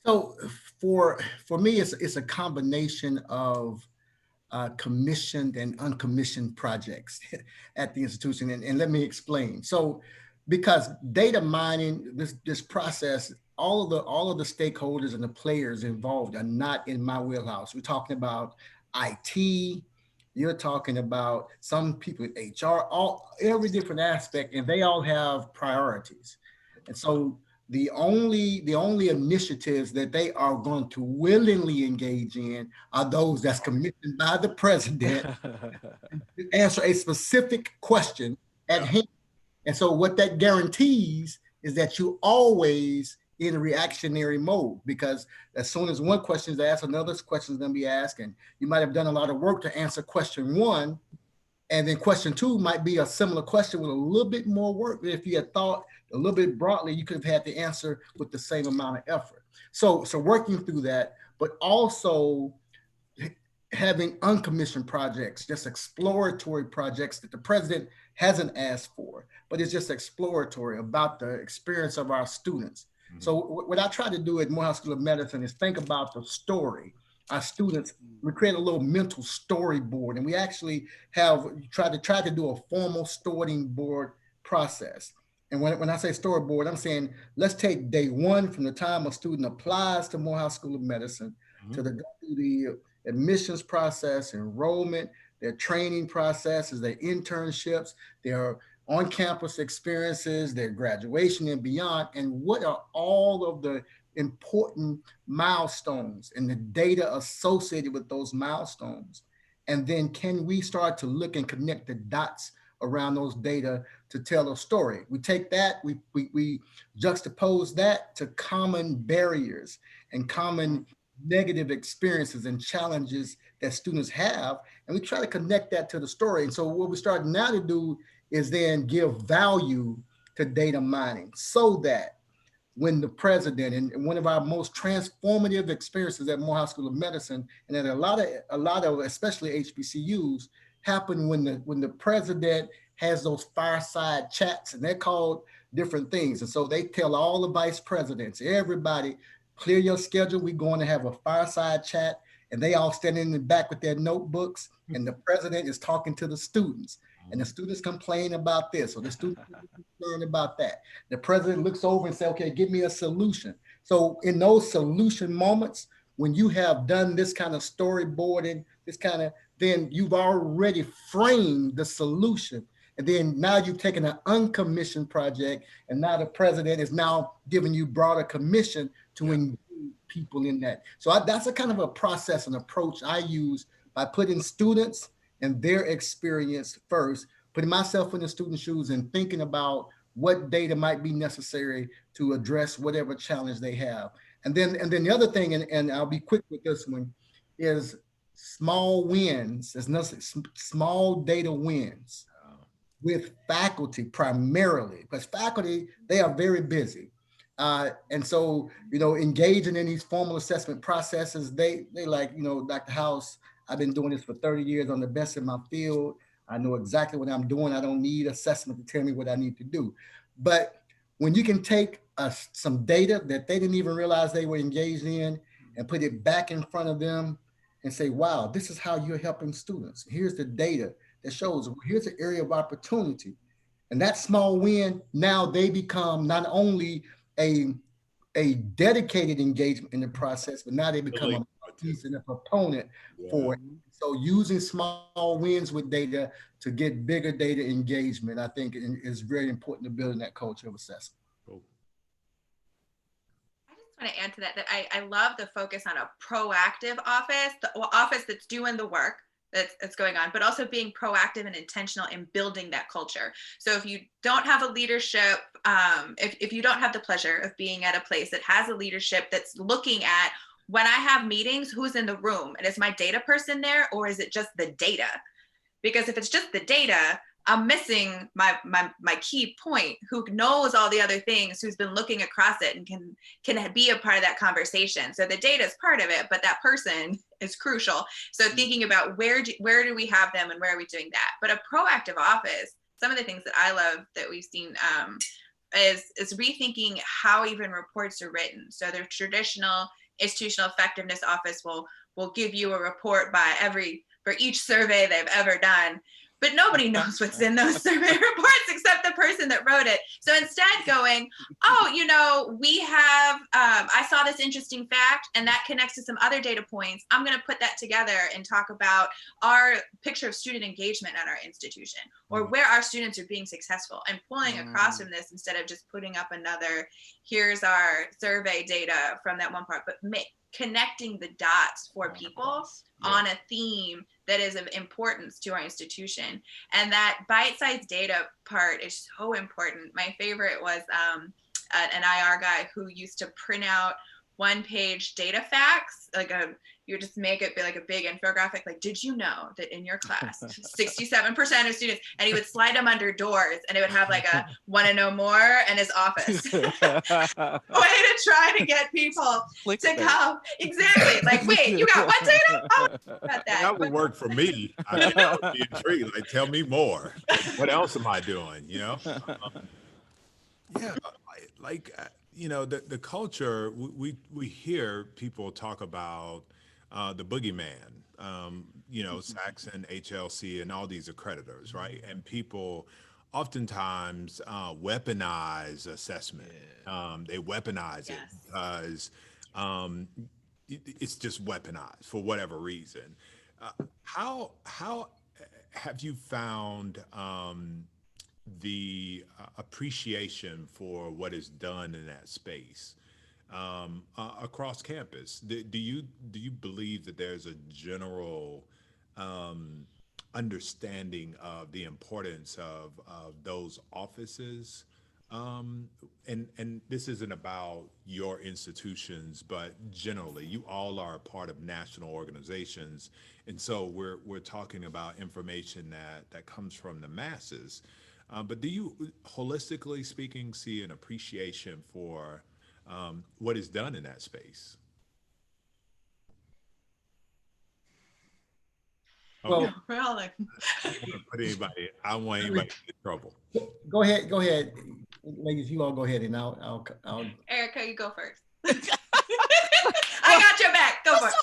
So for me, it's a combination of commissioned and uncommissioned projects at the institution, and let me explain. So, because data mining, this process, all of the stakeholders and the players involved are not in my wheelhouse. We're talking about IT. You're talking about some people in HR, all every different aspect, and they all have priorities. And so the only initiatives that they are going to willingly engage in are those that's commissioned by the president to answer a specific question at Yeah. hand. And so what that guarantees is that you always in a reactionary mode, because as soon as one question is asked, another question is going to be asked, and you might have done a lot of work to answer question one, and then question two might be a similar question with a little bit more work. If you had thought a little bit broadly, you could have had the answer with the same amount of effort. So working through that, but also having uncommissioned projects, just exploratory projects that the president hasn't asked for, but it's just exploratory about the experience of our students. Mhm. So what I try to do at Morehouse School of Medicine is think about the story. Our students, we create a little mental storyboard, and we actually have tried to do a formal storyboard process. And when I say storyboard, I'm saying let's take day one from the time a student applies to Morehouse School of Medicine to Mhm. the admissions process, enrollment, their training processes, their internships, their on-campus experiences, their graduation and beyond, and what are all of the important milestones and the data associated with those milestones. And then can we start to look and connect the dots around those data to tell a story? We take that, we juxtapose that to common barriers and common negative experiences and challenges that students have, and we try to connect that to the story. And so what we start now to do is then give value to data mining, so that when the president, and one of our most transformative experiences at Morehouse School of Medicine, and at a lot of especially HBCUs, happen when the president has those fireside chats, and they're called different things. And so they tell all the vice presidents, everybody, clear your schedule. We're going to have a fireside chat, and they all stand in the back with their notebooks, and the president is talking to the students. and the students complain about this, or the students concerned about that. The president looks over and says, okay, give me a solution. So in those solution moments, when you have done this kind of storyboarding, then you've already framed the solution. And then now you've taken an uncommissioned project, and now the president is now giving you broader commission to engage people in that. So that's a kind of a process and approach I use by putting students and their experience first, putting myself in the student's shoes and thinking about what data might be necessary to address whatever challenge they have. And then the other thing, and I'll be quick with this one, is small wins. There's nothing, small data wins with faculty primarily, because faculty, they are very busy. And so, engaging in these formal assessment processes, they like, Dr. House, I've been doing this for 30 years. I'm the best in my field. I know exactly what I'm doing. I don't need assessment to tell me what I need to do. But when you can take some data that they didn't even realize they were engaged in and put it back in front of them and say, wow, this is how you're helping students. Here's the data that shows, here's an area of opportunity. And that small win, now they become not only a dedicated engagement in the process, but now they become a piece and a proponent for it. So using small wins with data to get bigger data engagement, I think is very important to building that culture of assessment. Cool. I just want to add to that I love the focus on a proactive office, the office that's doing the work that's going on, but also being proactive and intentional in building that culture. So if you don't have a leadership, if you don't have the pleasure of being at a place that has a leadership that's looking at, when I have meetings, who's in the room? And is my data person there, or is it just the data? Because if it's just the data, I'm missing my key point, who knows all the other things, who's been looking across it and can be a part of that conversation. So the data is part of it, but that person is crucial. So thinking about where do we have them and where are we doing that? But a proactive office, some of the things that I love that we've seen is rethinking how even reports are written. So the traditional institutional effectiveness office will give you a report for each survey they've ever done. But nobody knows what's in those survey reports except the person that wrote it. So instead going, we have, I saw this interesting fact and that connects to some other data points. I'm going to put that together and talk about our picture of student engagement at our institution, or where our students are being successful, and pulling across from this instead of just putting up another, here's our survey data from that one part, but connecting the dots for people on a theme that is of importance to our institution. And that bite-sized data part is so important. My favorite was an IR guy who used to print out one-page data facts, you just make it be like a big infographic, like, did you know that in your class 67% of students, and he would slide them under doors and it would have like a want to know more in his office. Way to try to get people to come. Exactly. Like, wait, you got what data? Oh, got that. That would work for me. I would be intrigued. Like, tell me more. What else am I doing? The culture, we hear people talk about the boogeyman, Saxon, HLC, and all these accreditors, right? And people oftentimes weaponize assessment. They weaponize it because it's just weaponized for whatever reason. How have you found the appreciation for what is done in that space across campus? Do you believe that there's a general understanding of the importance of those offices? And this isn't about your institutions, but generally, you all are a part of national organizations, and so we're talking about information that comes from the masses. But do you, holistically speaking, see an appreciation for what is done in that space? Well, we're all like, I don't want anybody in trouble. Go ahead, ladies. You all go ahead, and I'll. Erica, you go first. I got your back. Go for it.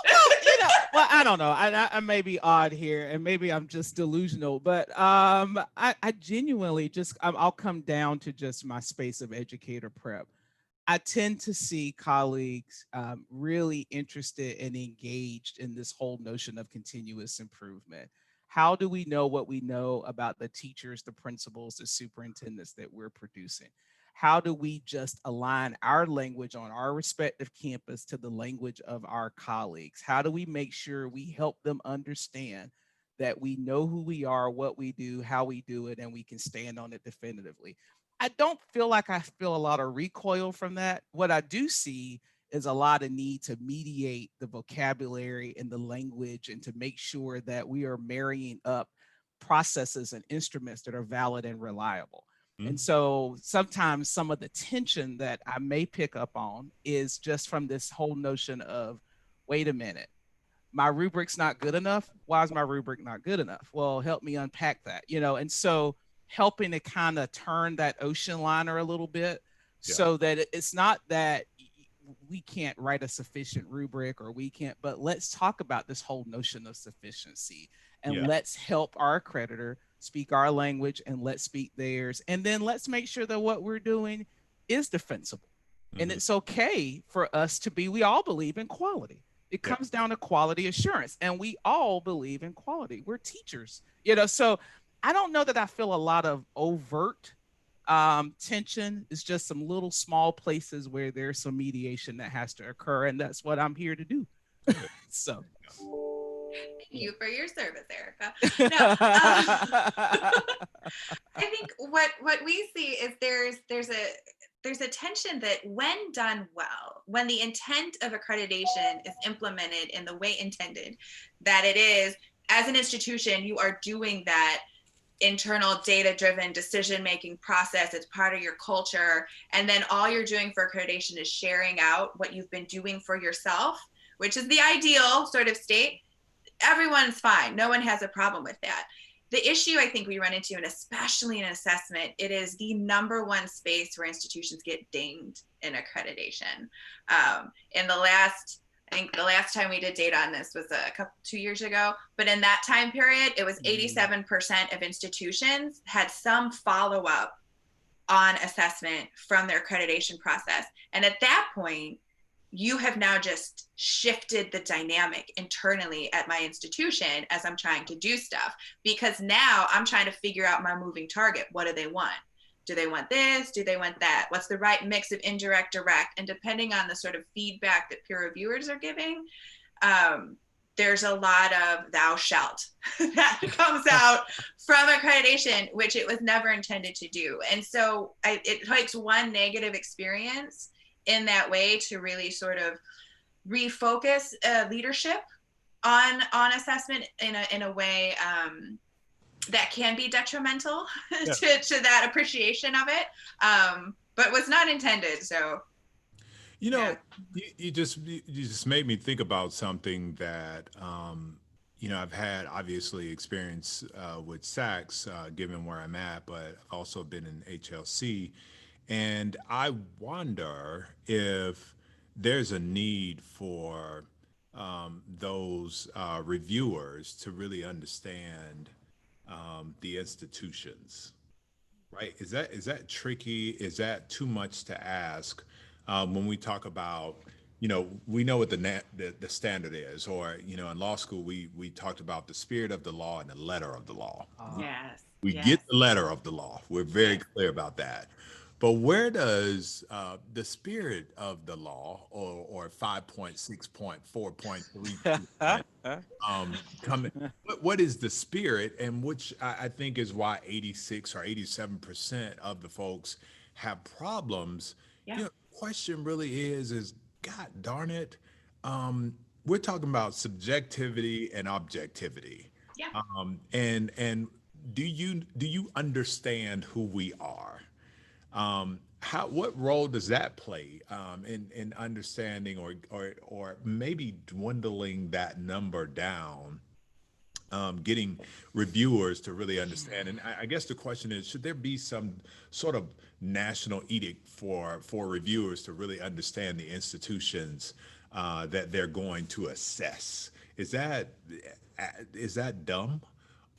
Well, I don't know. I may be odd here, and maybe I'm just delusional, but I genuinely just I'll come down to just my space of educator prep. I tend to see colleagues really interested and engaged in this whole notion of continuous improvement. How do we know what we know about the teachers, the principals, the superintendents that we're producing? How do we just align our language on our respective campus to the language of our colleagues? How do we make sure we help them understand that we know who we are, what we do, how we do it, and we can stand on it definitively? I don't feel like I feel a lot of recoil from that. What I do see is a lot of need to mediate the vocabulary and the language and to make sure that we are marrying up processes and instruments that are valid and reliable. And Mhm. so sometimes some of the tension that I may pick up on is just from this whole notion of, wait a minute, my rubric's not good enough. Why is my rubric not good enough? Well, help me unpack that, And so helping to kind of turn that ocean liner a little bit Yeah. so that it's not that we can't write a sufficient rubric or we can't, but let's talk about this whole notion of sufficiency and Yeah. let's help our accreditor speak our language and let's speak theirs. And then let's make sure that what we're doing is defensible. And Hmm. it's okay for us to be, we all believe in quality. It Yeah. comes down to quality assurance, and we all believe in quality. We're teachers, so I don't know that I feel a lot of overt tension. It's just some little small places where there's some mediation that has to occur, and that's what I'm here to do. Good. So, Thank you for your service, Erica. No, I think what we see is there's a tension that when done well, when the intent of accreditation is implemented in the way intended, that it is, as an institution, you are doing that internal data driven decision making process. It's part of your culture, and then all you're doing for accreditation is sharing out what you've been doing for yourself, which is the ideal sort of state. Everyone's fine, no one has a problem with that. The issue I think we run into, and especially in assessment, it is the number one space where institutions get dinged in accreditation. In the last, I think the last time we did data on this was 2 years ago, but in that time period, it was 87% of institutions had some follow up on assessment from their accreditation process. And at that point, you have now just shifted the dynamic internally at my institution as I'm trying to do stuff, because now I'm trying to figure out my moving target. What do they want? Do they want this? Do they want that? What's the right mix of indirect, direct? And depending on the sort of feedback that peer reviewers are giving, there's a lot of thou shalt that comes out from accreditation, which it was never intended to do. And so it takes one negative experience in that way to really sort of refocus leadership on assessment in a way that can be detrimental Yeah. to that appreciation of it, but was not intended. So You yeah. know, you just made me think about something that I've had obviously experience with SACs, given where I'm at, but I've also been in HLC, and I wonder if there's a need for those reviewers to really understand the institutions, right? Is that tricky? Is that too much to ask when we talk about, we know what the standard is, or in law school we talked about the spirit of the law and the letter of the law. uh, Yes. We Yes. get the letter of the law. We're very Yes. clear about that. But where does the spirit of the law, or 5.6.4.3 come? What is the spirit, and which I think is why 86 or 87% of the folks have problems. Yeah. The question really is God darn it, we're talking about subjectivity and objectivity, Yeah. and do you understand who we are? What role does that play in understanding, or maybe dwindling that number down, getting reviewers to really understand? And I guess the question is, should there be some sort of national edict for reviewers to really understand the institutions that they're going to assess? Is that dumb?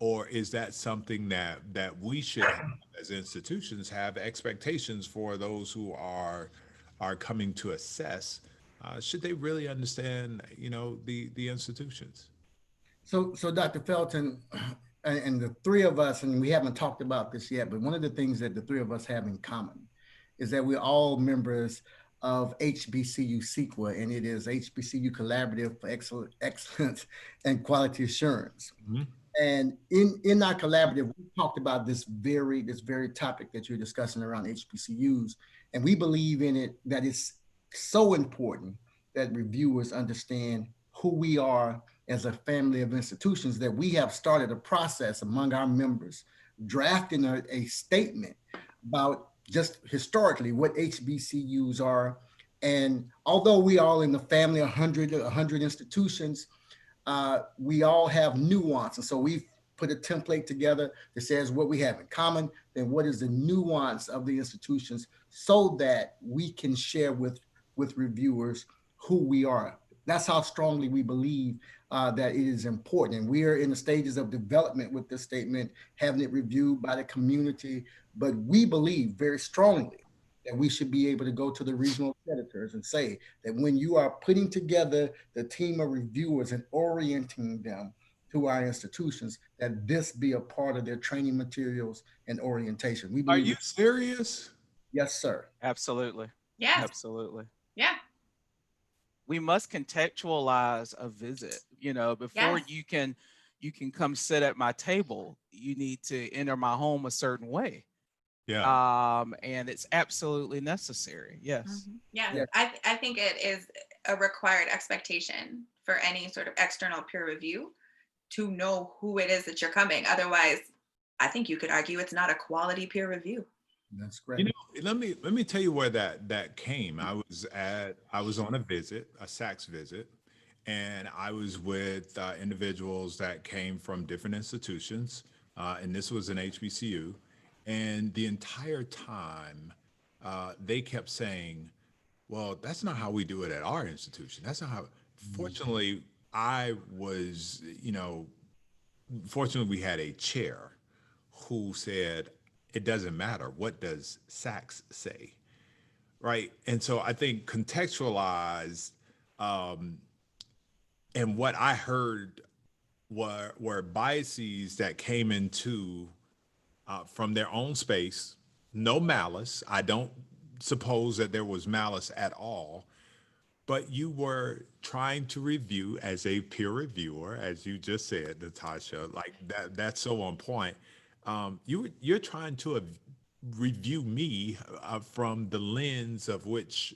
Or is that something that we should have, as institutions, have expectations for those who are coming to assess? Should they really understand, the institutions? So Dr. Felton, and the three of us, and we haven't talked about this yet, but one of the things that the three of us have in common is that we're all members of HBCU CEQA, and it is HBCU Collaborative for Excellence and Quality Assurance. Mhm. And in our collaborative, we talked about this very topic that you're discussing around HBCUs, and we believe in it that it's so important that reviewers understand who we are as a family of institutions, that we have started a process among our members drafting a statement about just historically what HBCUs are. And although we all in the family 100 institutions, we all have nuance. And so we've put a template together that says what we have in common, then what is the nuance of the institutions, so that we can share with reviewers who we are. That's how strongly we believe that it is important. And we are in the stages of development with this statement, having it reviewed by the community. But we believe very strongly that we should be able to go to the regional editors and say that when you are putting together the team of reviewers and orienting them to our institutions, that this be a part of their training materials and orientation. We Are believe you it. serious? Yes, sir. Absolutely. Yeah. Absolutely. Yeah. We must contextualize a visit, before Yes. you can come sit at my table. You need to enter my home a certain way. Yeah. And it's absolutely necessary. Yes. Yeah. Yeah. I think it is a required expectation for any sort of external peer review to know who it is that you're coming. Otherwise, I think you could argue it's not a quality peer review. That's You great. know, let me tell you where that came. I was on a visit, a SACS visit, and I was with individuals that came from different institutions, and this was an HBCU, and the entire time they kept saying, "Well, that's not how we do it at our institution. That's not how." Fortunately, I was, fortunately, we had a chair who said, it doesn't matter. What does Sachs say? Right. And so I think contextualized, and what I heard were biases that came into from their own space. No malice. I don't suppose that there was malice at all, but you were trying to review as a peer reviewer, as you just said, Natasha, like that's so on point. You're trying to review me from the lens of which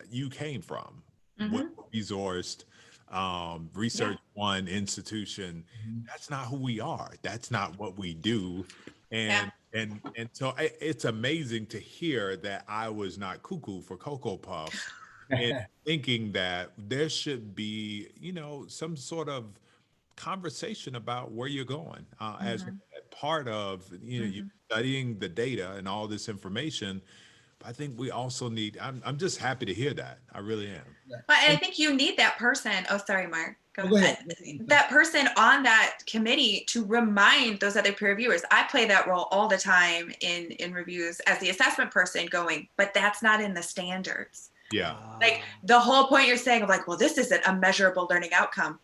you came from, what Mm-hmm. resourced, Yeah. research one institution. Mhm. That's not who we are. That's not what we do. Yeah. And so it's amazing to hear that I was not cuckoo for Cocoa Puffs in thinking that there should be, some sort of conversation about where you're going as Mm-hmm. part of, you Mm-hmm. studying the data and all this information. But I think we also need, I'm just happy to hear that. I really am. But I And think you need that person. Oh, sorry, Mark. Go go ahead. ahead. That person on that committee to remind those other peer reviewers. I play that role all the time in reviews as the assessment person, going, but that's not in the standards. Yeah. Like the whole point you're saying of like, well, this isn't a measurable learning outcome.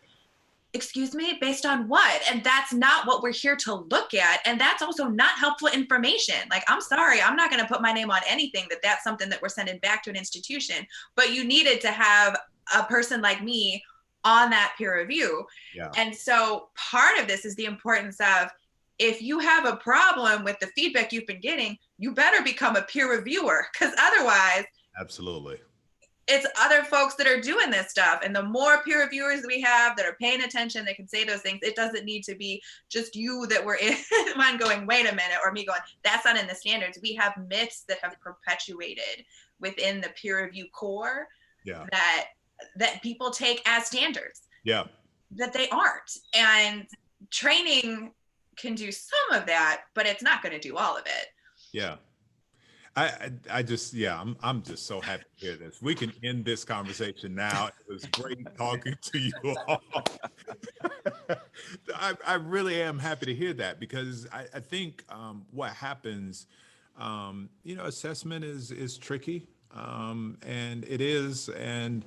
Excuse me, based on what? And that's not what we're here to look at. And that's also not helpful information. Like, I'm sorry, I'm not going to put my name on anything that's something that we're sending back to an institution. But you needed to have a person like me on that peer review. Yeah. And so part of this is the importance of, if you have a problem with the feedback you've been getting, you better become a peer reviewer, because otherwise Absolutely. it's other folks that are doing this stuff. And the more peer reviewers we have that are paying attention, that can say those things, it doesn't need to be just you that were in one going, wait a minute, or me going, that's not in the standards. We have myths that have perpetuated within the peer review core Yeah. that people take as standards, Yeah. that they aren't. And training can do some of that, but it's not going to do all of it. Yeah. I just, yeah, I'm just so happy to hear this. We can end this conversation now. It was great talking to you all. I really am happy to hear that, because I think what happens, assessment is tricky, and it is, and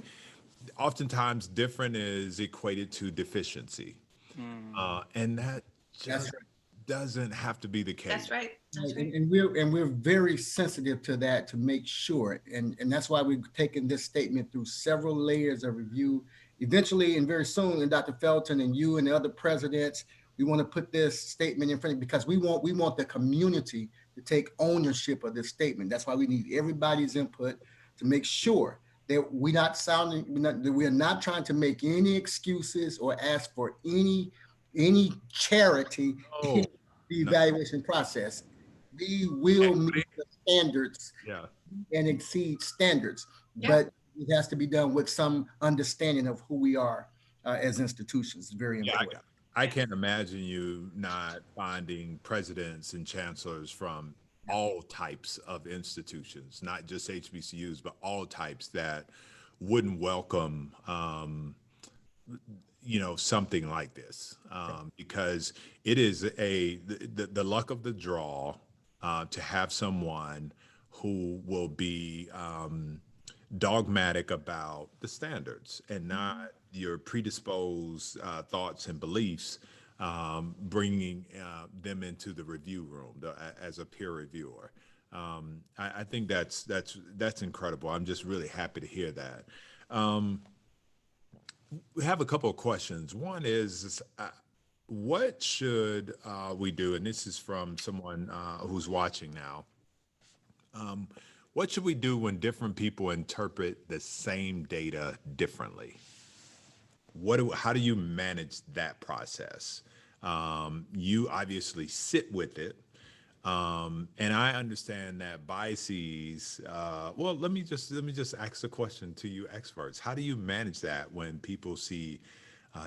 oftentimes different is equated to deficiency, Mm. and that That's just doesn't have to be the That's case. right. That's right. right. And we're very sensitive to that to make sure. And that's why we've taken this statement through several layers of review. Eventually, and very soon, and Dr. Felton and you and the other presidents, we want to put this statement in front of, because we want the community to take ownership of this statement. That's why we need everybody's input to make sure that we're not trying to make any excuses or ask for any charity in Oh, the no, evaluation process. We will meet the standards yeah. and exceed standards, Yeah. but it has to be done with some understanding of who we are as institutions. It's very Yeah, important. I can't imagine you not finding presidents and chancellors from all types of institutions, not just HBCUs, but all types, that wouldn't welcome, something like this, because it is the luck of the draw, to have someone who will be, dogmatic about the standards and not your predisposed thoughts and beliefs, bringing them into the review room as a peer reviewer. I think that's incredible. I'm just really happy to hear that. Um, we have a couple of questions. One is, what should we do? And this is from someone who's watching now. Um, what should we do when different people interpret the same data differently? How do you manage that process? You obviously sit with it, and I understand that biases. Well, let me just ask the question to you experts. How do you manage that when people see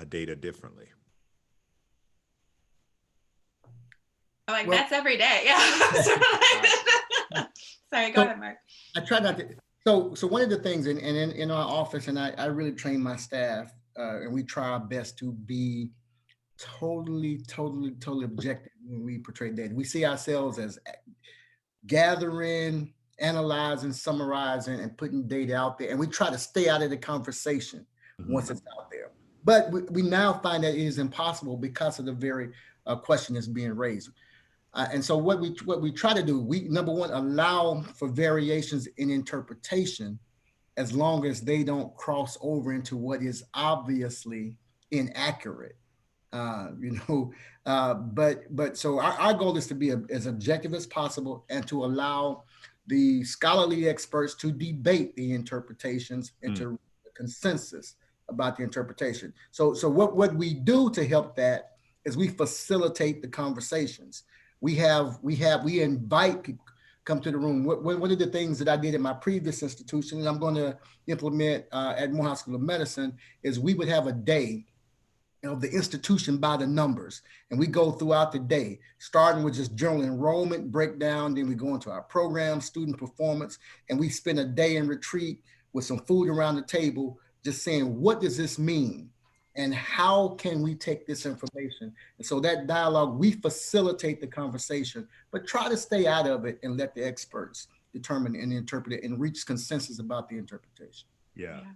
data differently? Like Well, that's every day. Yeah. Sorry, go so ahead, Mark. I try not to. So one of the things in our office, and I really train my staff, and we try our best to be totally objective when we portray data. We see ourselves as gathering, analyzing, summarizing, and putting data out there. And we try to stay out of the conversation Mhm. once it's out there. But we now find that it is impossible because of the very question that's being raised. And so what we try to do, we number one, allow for variations in interpretation as long as they don't cross over into what is obviously inaccurate. You know, but so our goal is to be as objective as possible and to allow the scholarly experts to debate the interpretations and Mm. to consensus about the interpretation. So what we do to help that is we facilitate the conversations. We invite people come to the room. One of the things that I did at my previous institution, and I'm going to implement at Morehouse School of Medicine, is we would have a day of the institution by the numbers. And we go throughout the day, starting with just general enrollment breakdown. Then we go into our program, student performance, and we spend a day in retreat with some food around the table, just saying, what does this mean? And how can we take this information? And so that dialogue, we facilitate the conversation, but try to stay out of it and let the experts determine and interpret it and reach consensus about the interpretation. Yeah. Yeah.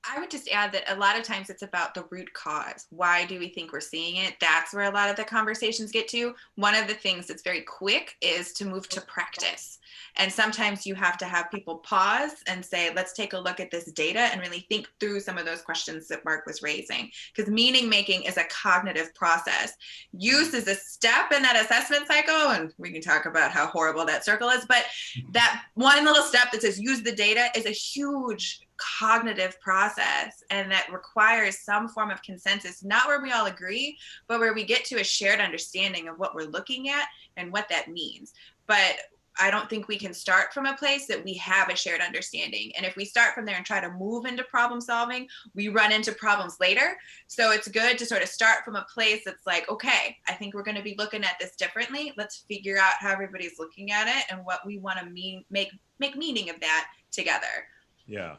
I would just add that a lot of times it's about the root cause. Why do we think we're seeing it? That's where a lot of the conversations get to. One of the things that's very quick is to move to practice. And sometimes you have to have people pause and say, let's take a look at this data and really think through some of those questions that Mark was raising. Because meaning making is a cognitive process. Use is a step in that assessment cycle. And we can talk about how horrible that circle is. But that one little step that says use the data is a huge cognitive process, and that requires some form of consensus, not where we all agree, but where we get to a shared understanding of what we're looking at and what that means. But I don't think we can start from a place that we have a shared understanding. And if we start from there and try to move into problem solving, we run into problems later. So it's good to sort of start from a place that's like, okay, I think we're going to be looking at this differently. Let's figure out how everybody's looking at it and what we want to make meaning of that together. Yeah.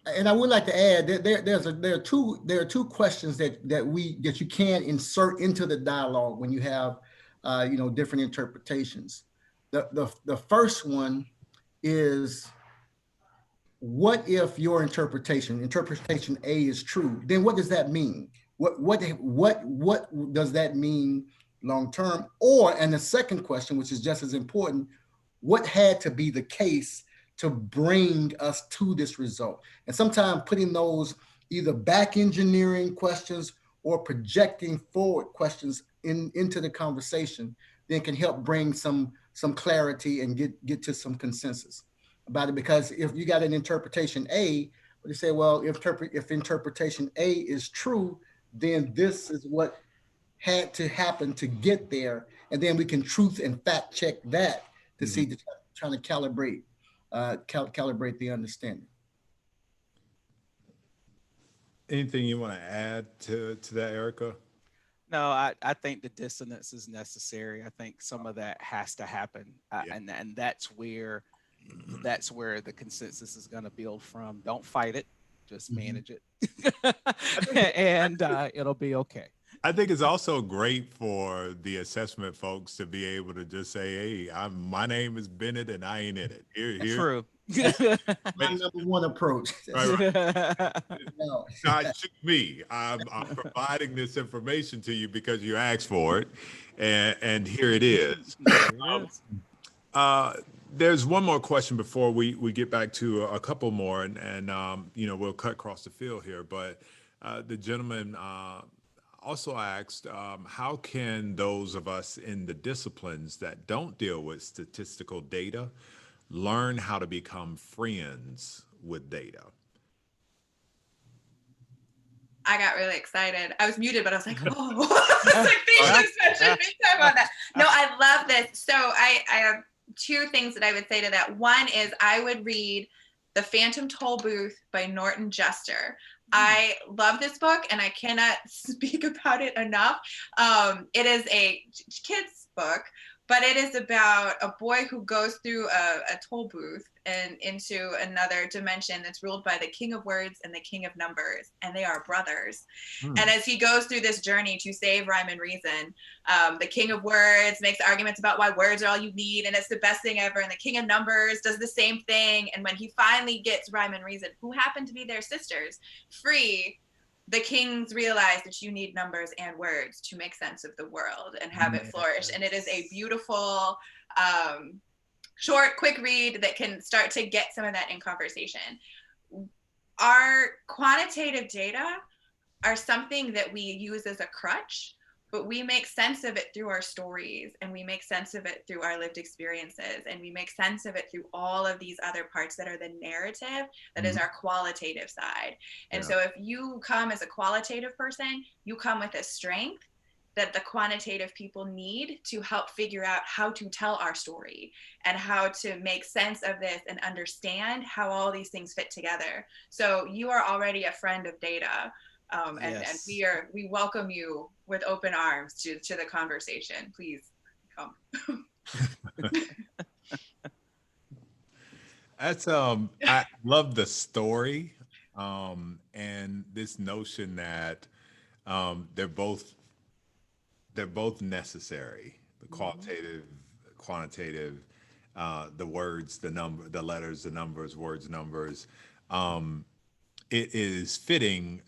And I would like to add that there are two questions that you can insert into the dialogue when you have different interpretations. The first one is, what if your interpretation A is true? Then what does that mean? What does that mean long term? And the second question, which is just as important, what had to be the case to bring us to this result? And sometimes putting those either back engineering questions or projecting forward questions into the conversation then can help bring some clarity and get to some consensus about it. Because if you got an interpretation A, but you say, well, if interpretation A is true, then this is what had to happen to get there, and then we can truth and fact check that to see, trying to calibrate the understanding. Anything you want to add to that, Erica? No, I think the dissonance is necessary. I think some of that has to happen, and that's where the consensus is going to build from. Don't fight it, just manage it, and it'll be okay. I think it's also great for the assessment folks to be able to just say, "Hey, my name is Bennett, and I ain't in it." Here. True. My number one approach. Right. No. Not shoot me. I'm providing this information to you because you asked for it, and here it is. There's one more question before we get back to a couple more, and we'll cut across the field here. But the gentleman also asked, how can those of us in the disciplines that don't deal with statistical data learn how to become friends with data? I got really excited. I was muted, but I was like, oh, it's like facial expression big time on that. No, I love this. So I have two things that I would say to that. One is I would read The Phantom Toll Booth by Norton Juster. I love this book and I cannot speak about it enough. It is a kid's book, but it is about a boy who goes through a toll booth and into another dimension that's ruled by the king of words and the king of numbers, and they are brothers. And as he goes through this journey to save rhyme and reason, the king of words makes arguments about why words are all you need and it's the best thing ever, and the king of numbers does the same thing. And when he finally gets rhyme and reason, who happen to be their sisters, free, the kings realize that you need numbers and words to make sense of the world and have it flourish. And it is a beautiful, short, quick read that can start to get some of that in conversation. Our quantitative data are something that we use as a crutch, but we make sense of it through our stories, and we make sense of it through our lived experiences, and we make sense of it through all of these other parts that are the narrative, that is our qualitative side. And so if you come as a qualitative person, you come with a strength that the quantitative people need to help figure out how to tell our story and how to make sense of this and understand how all these things fit together. So you are already a friend of data. And we welcome you with open arms to the conversation. Please come. That's I love the story, and this notion that they're both necessary. The qualitative, quantitative, the words, the number, the letters, the numbers, words, numbers. It is fitting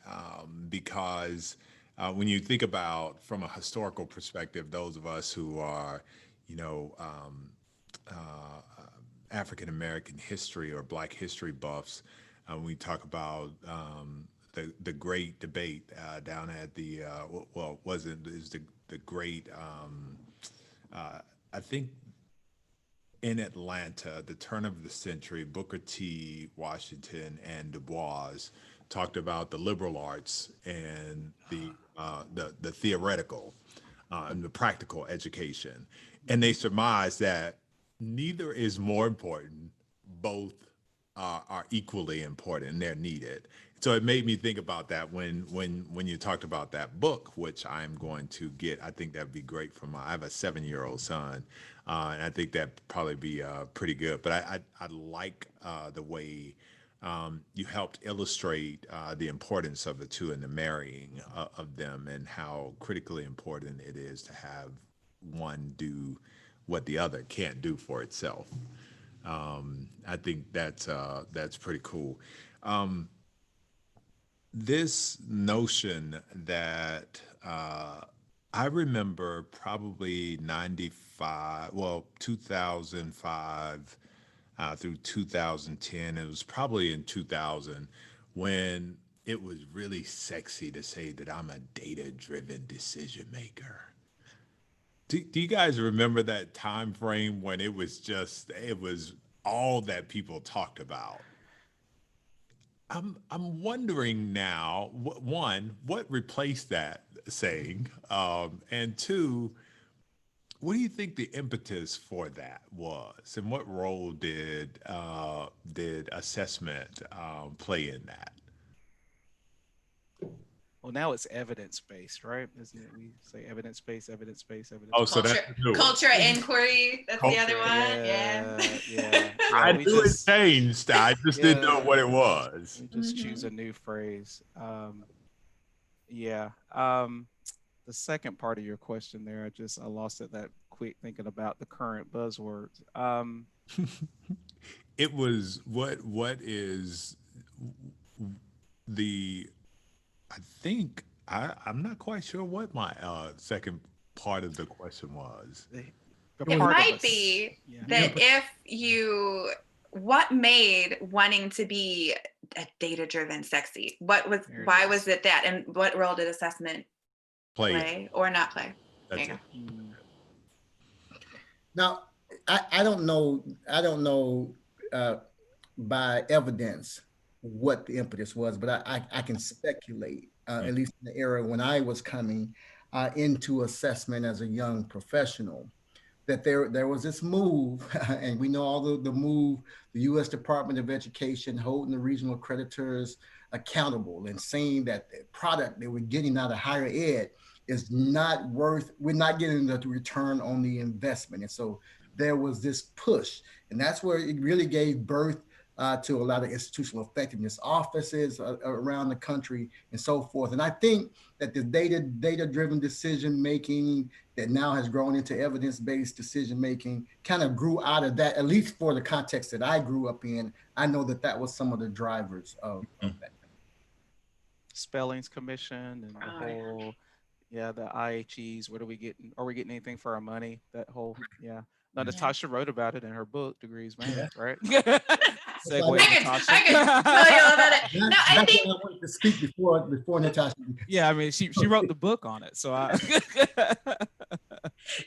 because when you think about from a historical perspective, those of us who are, African American history or Black history buffs, we talk about the great debate down at the the great I think in Atlanta, the turn of the century, Booker T. Washington and Du Bois talked about the liberal arts and the theoretical and the practical education. And they surmise that neither is more important. Both are equally important and they're needed. So it made me think about that when you talked about that book, which I'm going to get. I think that'd be great for my. I have a 7-year-old son, and I think that'd probably be pretty good. But I like the way you helped illustrate the importance of the two and the marrying of them, and how critically important it is to have one do what the other can't do for itself. I think that's pretty cool. This notion that I remember probably 95, well, 2005 through 2010. It was probably in 2000 when it was really sexy to say that I'm a data driven decision maker. Do you guys remember that time frame when it was all that people talked about? I'm wondering now, one, what replaced that saying, and two, what do you think the impetus for that was, and what role did assessment play in that? Well, now it's evidence based, right? Isn't it? We say evidence based, evidence based, evidence Oh, based. so that's Culture, the new one. culture inquiry. That's the other Culture. one. Yeah. Yeah. I We knew it just, changed. I just didn't know yeah, what it was. we just choose Mhm. a new phrase. Yeah. The second part of your question there, I lost it that quick thinking about the current buzzwords. It was what is the I think I'm not quite sure what my second part of the question was. The, the It was It part of might us. be Yeah. the that impetus. if you, what made wanting to be a data driven sexy? There it Why is. was it that? And what role did assessment Play it. play or not play? There That's you it. go. Mm, Now, I don't know. I don't know by evidence what the impetus was, but I can speculate. Mm. At least in the era when I was coming into assessment as a young professional, that there was this move, and we know all the move, the U.S. Department of Education holding the regional creditors accountable and saying that the product they were getting out of higher ed is not worth. We're not getting the return on the investment, and so there was this push, and that's where it really gave birth to a lot of institutional effectiveness offices around the country and so forth. And I think that the data driven decision making that now has grown into evidence based decision making kind of grew out of that. At least for the context that I grew up in, I know that that was some of the drivers of that. Spellings commission and the Oh, yeah. whole, yeah, the IHEs. What are we getting? Are we getting anything for our money? That whole, yeah. Now, Yeah. Yeah. Natasha wrote about it in her book, Degrees Yeah. Math, right? That's why Segue, I Natasha. could tell you all about it. No, I that's think why I wanted to speak before Natasha. Yeah, I mean, she wrote the book on it, so I.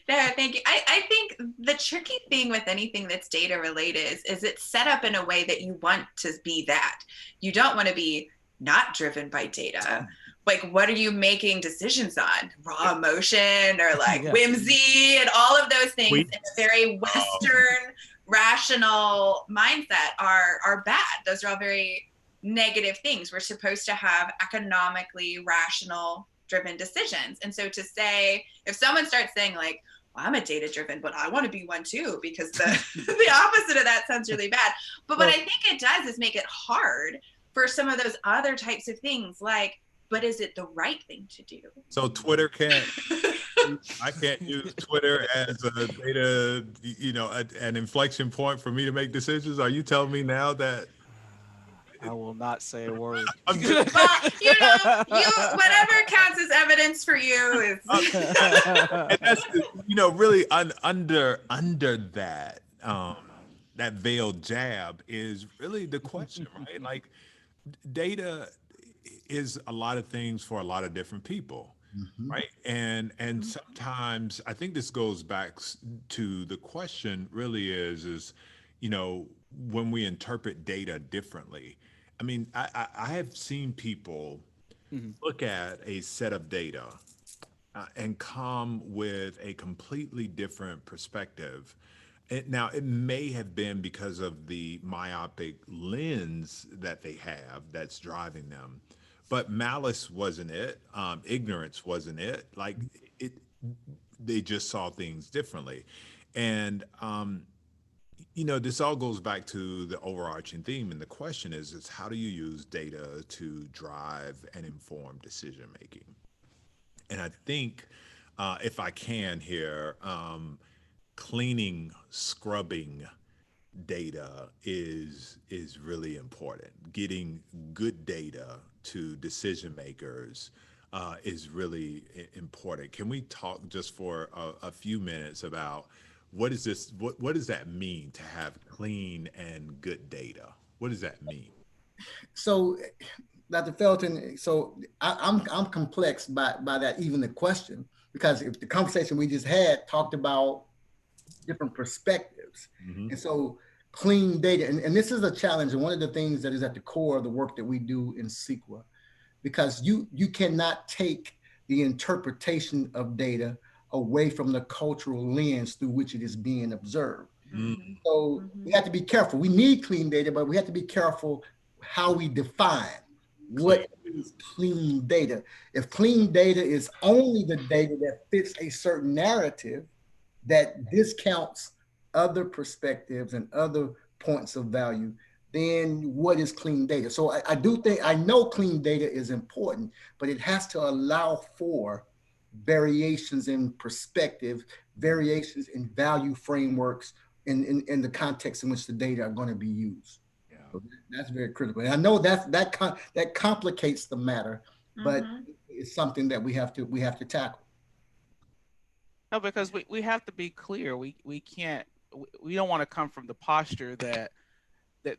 no, thank you. I think the tricky thing with anything that's data related is it's set up in a way that you want to be that. You don't want to be not driven by data. Like, what are you making decisions on? Raw emotion or like Yeah. whimsy and all of those things Sweet. in a very Western rational mindset are bad. Those are all very negative things. We're supposed to have economically rational driven decisions. And so to say, if someone starts saying like, well, I'm a data driven, but I want to be one too, because the the opposite of that sounds really bad. But what I think it does is make it hard for some of those other types of things, like, but is it the right thing to do? So Twitter can't. I can't use Twitter as a data, an inflection point for me to make decisions. Are you telling me now that I will not say a word. I'm just Well, you whatever counts as evidence for you is and that's really under that that veiled jab is really the question, right? Like data is a lot of things for a lot of different people, Mhm. right? And sometimes I think this goes back to the question really is when we interpret data differently. I mean, I have seen people Mhm. look at a set of data and come with a completely different perspective. Now, it may have been because of the myopic lens that they have that's driving them, but malice wasn't it. Ignorance wasn't it. Like it, they just saw things differently, and this all goes back to the overarching theme, and the question is how do you use data to drive and inform decision making? And I think, if I can here, cleaning, scrubbing data is really important. Getting good data to decision makers is really important. Can we talk just for a few minutes about what is this? What does that mean to have clean and good data? What does that mean? So, Dr. Felton, so I'm complex by that, even the question, because if the conversation we just had talked about different perspectives. Hmm. And so clean data, and this is a challenge, and one of the things that is at the core of the work that we do in CEQA, because you cannot take the interpretation of data away from the cultural lens through which it is being observed. Mhm. So we Mhm. have to be careful. We need clean data, but we have to be careful how we define Clean. what is clean data. If clean data is only the data that fits a certain narrative that discounts other perspectives and other points of value, then what is clean data? So I do think, I know clean data is important, but it has to allow for variations in perspective, variations in value frameworks in the context in which the data are going to be used. Yeah. So that's very critical. And I know that complicates the matter, but Mhm. it's something that we have to tackle. No, because we have to be clear. We can't. We don't want to come from the posture that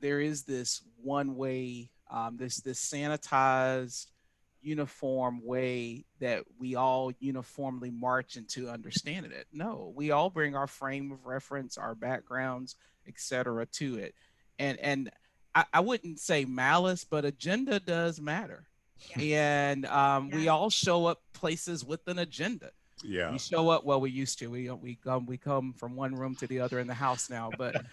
there is this one way, this sanitized, uniform way that we all uniformly march into understanding it. No, we all bring our frame of reference, our backgrounds, etc., to it, and I wouldn't say malice, but agenda does matter, Yes. and we Yes. all show up places with an agenda. Yeah. We show up, well, we used to, we come from one room to the other in the house now, but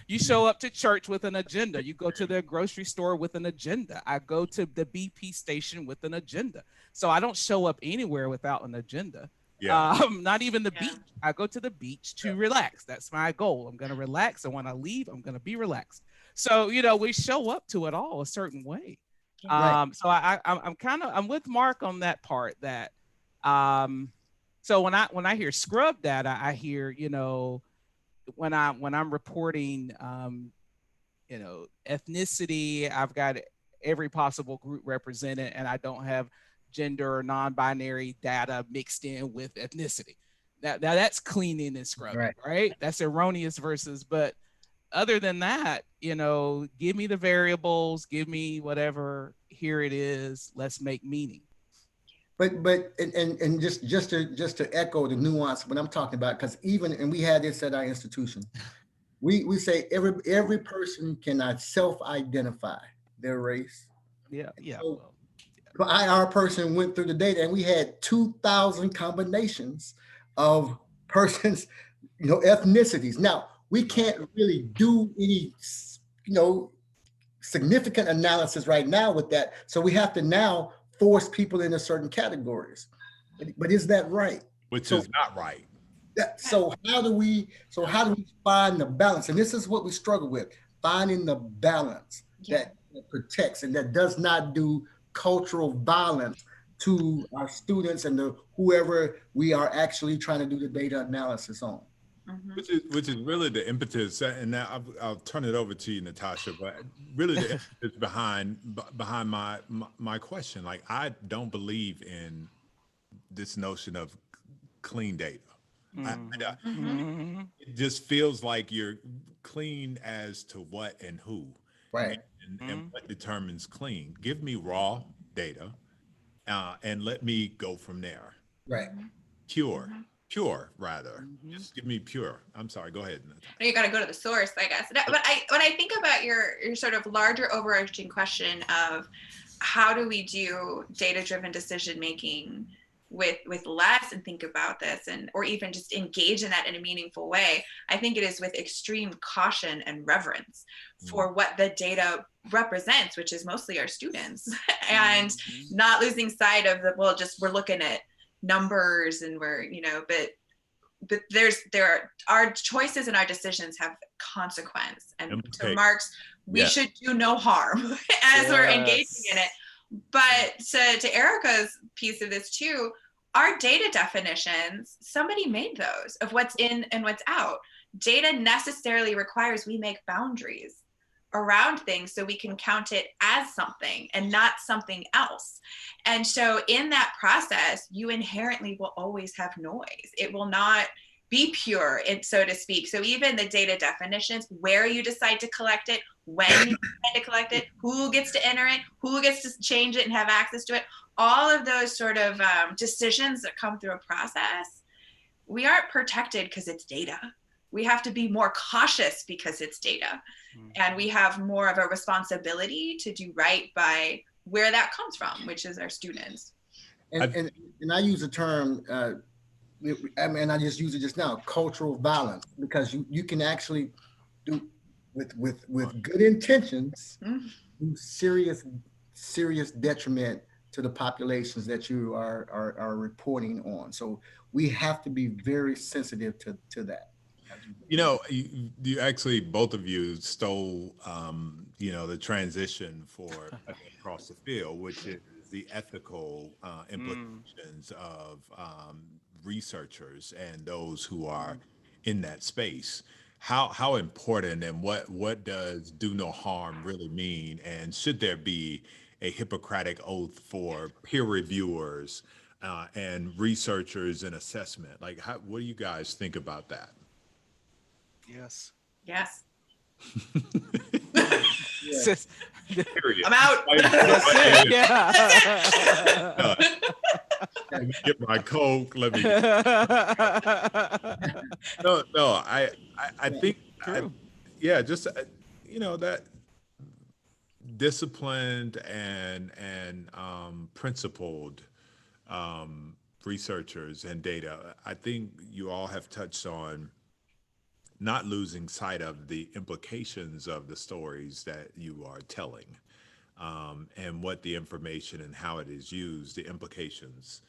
you show up to church with an agenda. You go to the grocery store with an agenda. I go to the BP station with an agenda. So I don't show up anywhere without an agenda. Yeah. Not even the Yeah. beach. I go to the beach to relax. That's my goal. I'm going to relax, and when I leave, I'm going to be relaxed. So we show up to it all a certain way. Yeah. Right. So I'm with Mark on that part. That um, so when I hear scrub data, I hear, when I'm reporting, ethnicity, I've got every possible group represented, and I don't have gender or non-binary data mixed in with ethnicity. Now that's cleaning and scrubbing, Right. right? That's erroneous versus, but other than that, give me the variables, give me whatever. Here it is. Let's make meaning. But just to echo the nuance what I'm talking about, because even and we had this at our institution, we say every person cannot self-identify their race. Yeah, yeah. So Well, our person went through the data and we had 2,000 combinations of persons, ethnicities. Now we can't really do any, you know, significant analysis right now with that. So we have to now force people into certain categories. But is that right? Which So is not right. so how do we find the balance? And this is what we struggle with: finding the balance Yeah. that protects and that does not do cultural violence to our students and the whoever we are actually trying to do the data analysis on. Mhm. Which is really the impetus, and now I'll turn it over to you, Natasha. But really, the impetus behind my question, like I don't believe in this notion of clean data. mhm, Mhm. mhm. It just feels like you're clean as to what and who, Right. and what determines clean. Give me raw data, and let me go from there. Right. Mhm. Pure, Mhm. pure rather. Mhm. Just give me pure. I'm sorry. Go ahead, Natasha. You got to go to the source, I guess. But when I think about your sort of larger overarching question of how do we do data driven decision making with less and think about this, and or even just engage in that in a meaningful way, I think it is with extreme caution and reverence for what the data represents, which is mostly our students, and not losing sight of the, well, just we're looking at numbers and we're, you know, but our choices and our decisions have consequence. And to Mark's, we should do no harm as we're engaging in it. But to Erica's piece of this too, our data definitions, somebody made those of what's in and what's out. Data necessarily requires we make boundaries around things so we can count it as something and not something else. And so in that process, you inherently will always have noise. It will not be pure, so to speak. So even the data definitions, where you decide to collect it, when you decide to collect it, who gets to enter it, who gets to change it and have access to it, all of those sort of decisions that come through a process, we aren't protected because it's data. We have to be more cautious because it's data. And we have more of a responsibility to do right by where that comes from, which is our students. And I use the term, I mean, I just used it just now, cultural violence, because you can actually do with good intentions, do serious detriment to the populations that you are reporting on. So we have to be very sensitive to that. You know, you actually, both of you stole, you know, the transition for across the field, which is the ethical implications of researchers and those who are in that space. How important, and what does do no harm really mean? And should there be a Hippocratic oath for peer reviewers and researchers and assessment? Like, what do you guys think about that? Yes. Yes. Yes. Period. I'm out. That's it. Yeah. Let me get my Coke. Let me. No. I think. True. Yeah, just you know, that disciplined and principled researchers and data. I think you all have touched on not losing sight of the implications of the stories that you are telling, and what the information and how it is used, the implications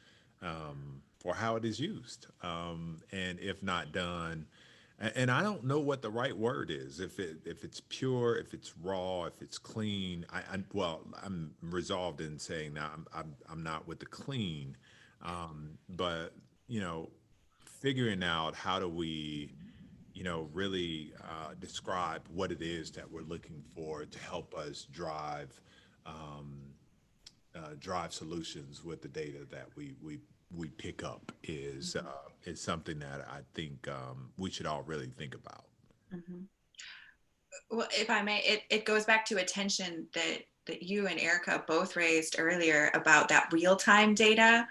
for how it is used, and if not done. And I don't know what the right word is. If it's pure, if it's raw, if it's clean. Well, I'm resolved in saying that I'm not with the clean, but you know, figuring out how do we, you know, really describe what it is that we're looking for to help us drive solutions with the data that we pick up is something that I think we should all really think about. Well, if I may, it goes back to attention that you and Erica both raised earlier about that real-time data,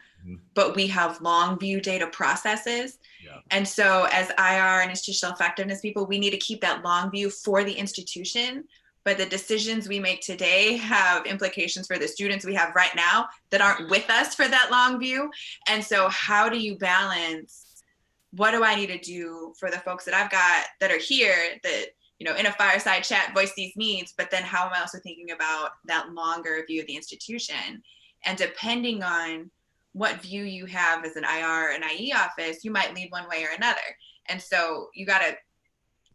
but we have long view data processes. Yeah. And so as IR and institutional effectiveness people, we need to keep that long view for the institution, but the decisions we make today have implications for the students we have right now that aren't with us for that long view. And so how do you balance, what do I need to do for the folks that I've got that are here that, you know, in a fireside chat voice these needs, but then how am I also thinking about that longer view of the institution? And depending on what view you have as an IR and IE office, you might lead one way or another. And so you got to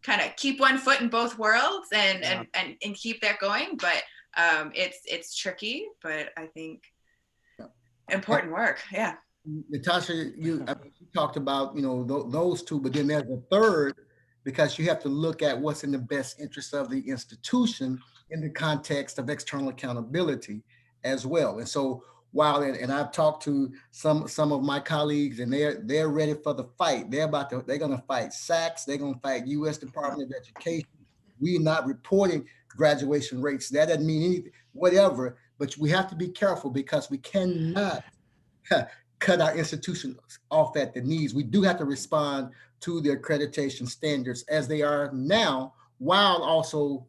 kind of keep one foot in both worlds and keep that going. But it's tricky, but I think important work. Yeah. Natasha, you talked about, you know, those two, but then there's a third, because you have to look at what's in the best interest of the institution in the context of external accountability as well. And so while, and I've talked to some of my colleagues, and they're ready for the fight. They're going to fight SACS. They're going to fight U.S. Department of Education. We're not reporting graduation rates. That doesn't mean anything, whatever. But we have to be careful, because we cannot cut our institutions off at the knees. We do have to respond to the accreditation standards as they are now, while also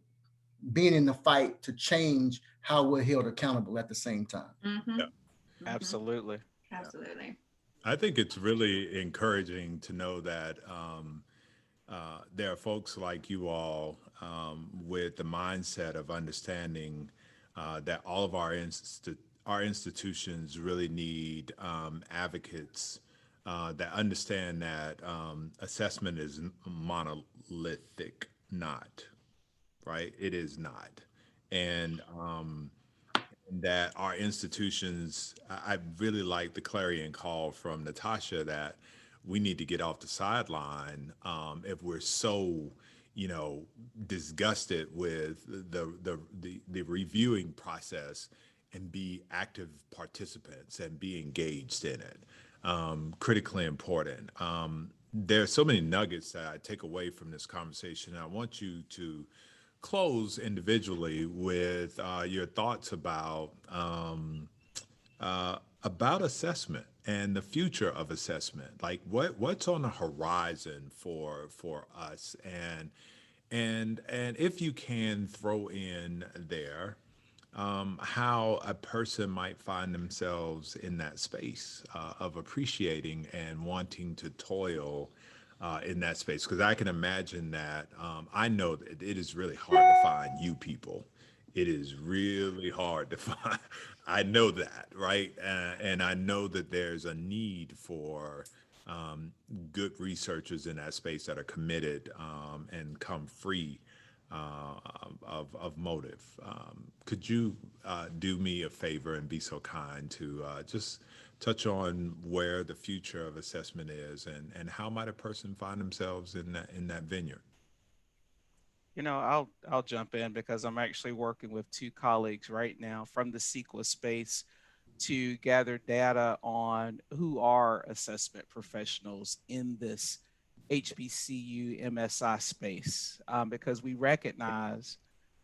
being in the fight to change how we're held accountable at the same time. Mm-hmm. Yeah. Absolutely. Absolutely. I think it's really encouraging to know that there are folks like you all with the mindset of understanding that all of our institutions really need advocates that understand that assessment is monolithic, not right. It is not, and that our institutions, I really like the clarion call from Natasha that we need to get off the sideline if we're so, you know, disgusted with the reviewing process and be active participants and be engaged in it. Critically important. There are so many nuggets that I take away from this conversation. I want you to close individually with your thoughts about assessment and the future of assessment. Like what's on the horizon for us, and if you can throw in there how a person might find themselves in that space of appreciating and wanting to toil in that space. Because I can imagine that I know that it is really hard to find you people. It is really hard to find. I know that, right? And I know that there's a need for good researchers in that space that are committed and come free of motive. Could you do me a favor and be so kind to just touch on where the future of assessment is and how might a person find themselves in that vineyard? I'll jump in because I'm actually working with two colleagues right now from the CEQA space to gather data on who are assessment professionals in this HBCU MSI space, because we recognize,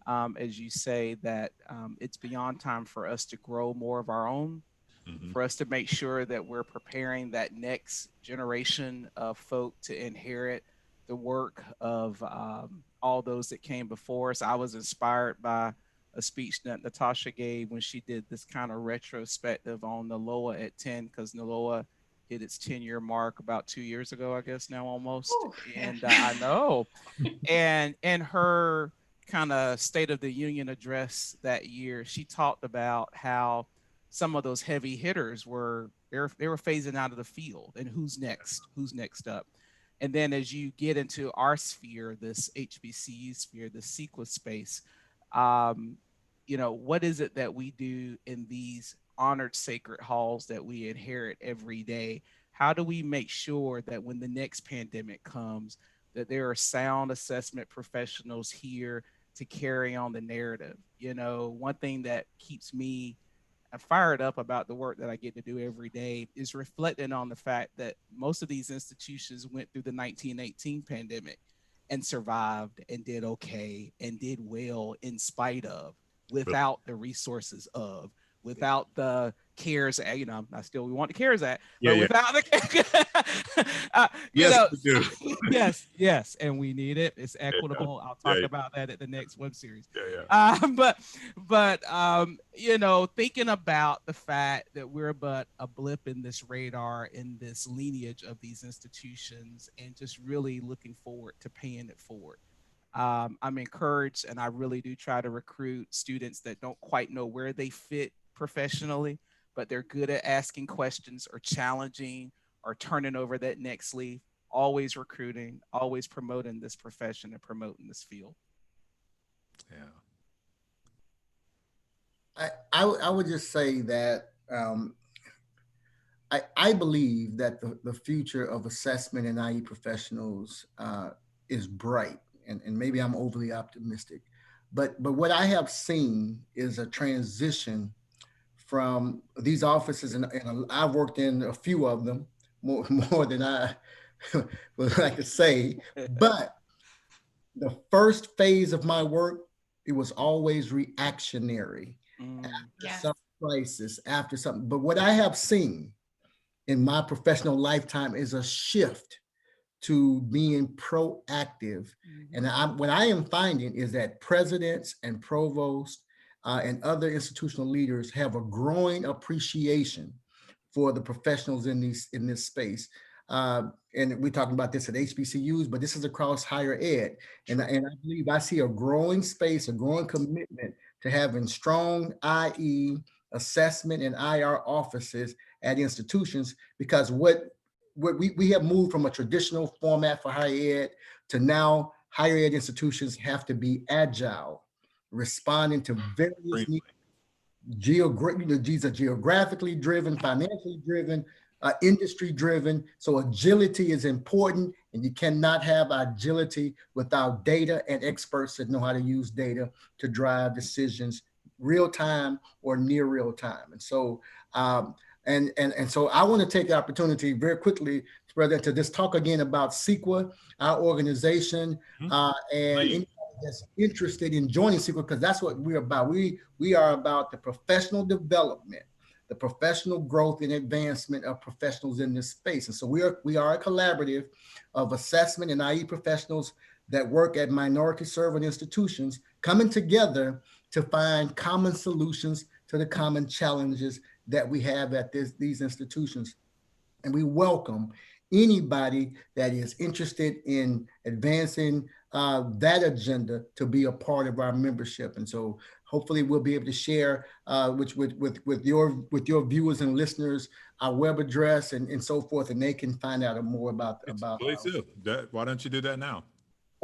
as you say, that it's beyond time for us to grow more of our own, Hmm. for us to make sure that we're preparing that next generation of folk to inherit the work of all those that came before us. I was inspired by a speech that Natasha gave when she did this kind of retrospective on NALOA at 10, because NALOA hit its 10-year mark about 2 years ago, I guess now almost. Ooh, yeah. And I know. And in her kind of State of the Union address that year, she talked about how some of those heavy hitters they were phasing out of the field, and who's next up. And then as you get into our sphere, this HBCU sphere, the CEQA space, um, what is it that we do in these honored sacred halls that we inherit every day? How do we make sure that when the next pandemic comes, that there are sound assessment professionals here to carry on the narrative? One thing that keeps me fired up about the work that I get to do every day is reflecting on the fact that most of these institutions went through the 1918 pandemic and survived and did okay and did well in spite of, without the resources of, without the CARES Act. I still we want the CARES Act, Yeah, but yeah. without the, Yes, we do. yes, and we need it. It's Yeah, equitable. I'll yeah, talk about that at the next web series. yeah, yeah. But thinking about the fact that we're but a blip in this radar, in this lineage of these institutions, and just really looking forward to paying it forward. I'm encouraged, and I really do try to recruit students that don't quite know where they fit professionally, but they're good at asking questions or challenging or turning over that next leaf. Always recruiting, always promoting this profession and promoting this field. Yeah. I would just say that I believe that the future of assessment and IE professionals is bright, and maybe I'm overly optimistic, but what I have seen is a transition from these offices, and I've worked in a few of them, more than I would like to say, but the first phase of my work, it was always reactionary Mm, after Yes. some crisis, after something. But what I have seen in my professional lifetime is a shift to being proactive. mhm, And what I am finding is that presidents and provosts and other institutional leaders have a growing appreciation for the professionals in this space. And we're talking about this at HBCUs, but this is across higher ed. And I believe I see a growing space, a growing commitment to having strong IE assessment and IR offices at institutions, because what we have moved from a traditional format for higher ed to now higher ed institutions have to be agile, responding to various Extremely. needs. These are geographically driven, financially driven, industry driven. So agility is important, and you cannot have agility without data and experts that know how to use data to drive decisions real time or near real time. And so, so I want to take the opportunity very quickly, brother, to just talk again about CEQA, our organization, and Please. anybody that's interested in joining CEQA, because that's what we're about. We are about the professional development, the professional growth and advancement of professionals in this space. And so we are a collaborative of assessment and IE professionals that work at minority serving institutions, coming together to find common solutions to the common challenges that we have at these institutions. And we welcome anybody that is interested in advancing that agenda to be a part of our membership. And so hopefully we'll be able to share with your viewers and listeners our web address and so forth, and they can find out more about Please do. Why don't you do that now?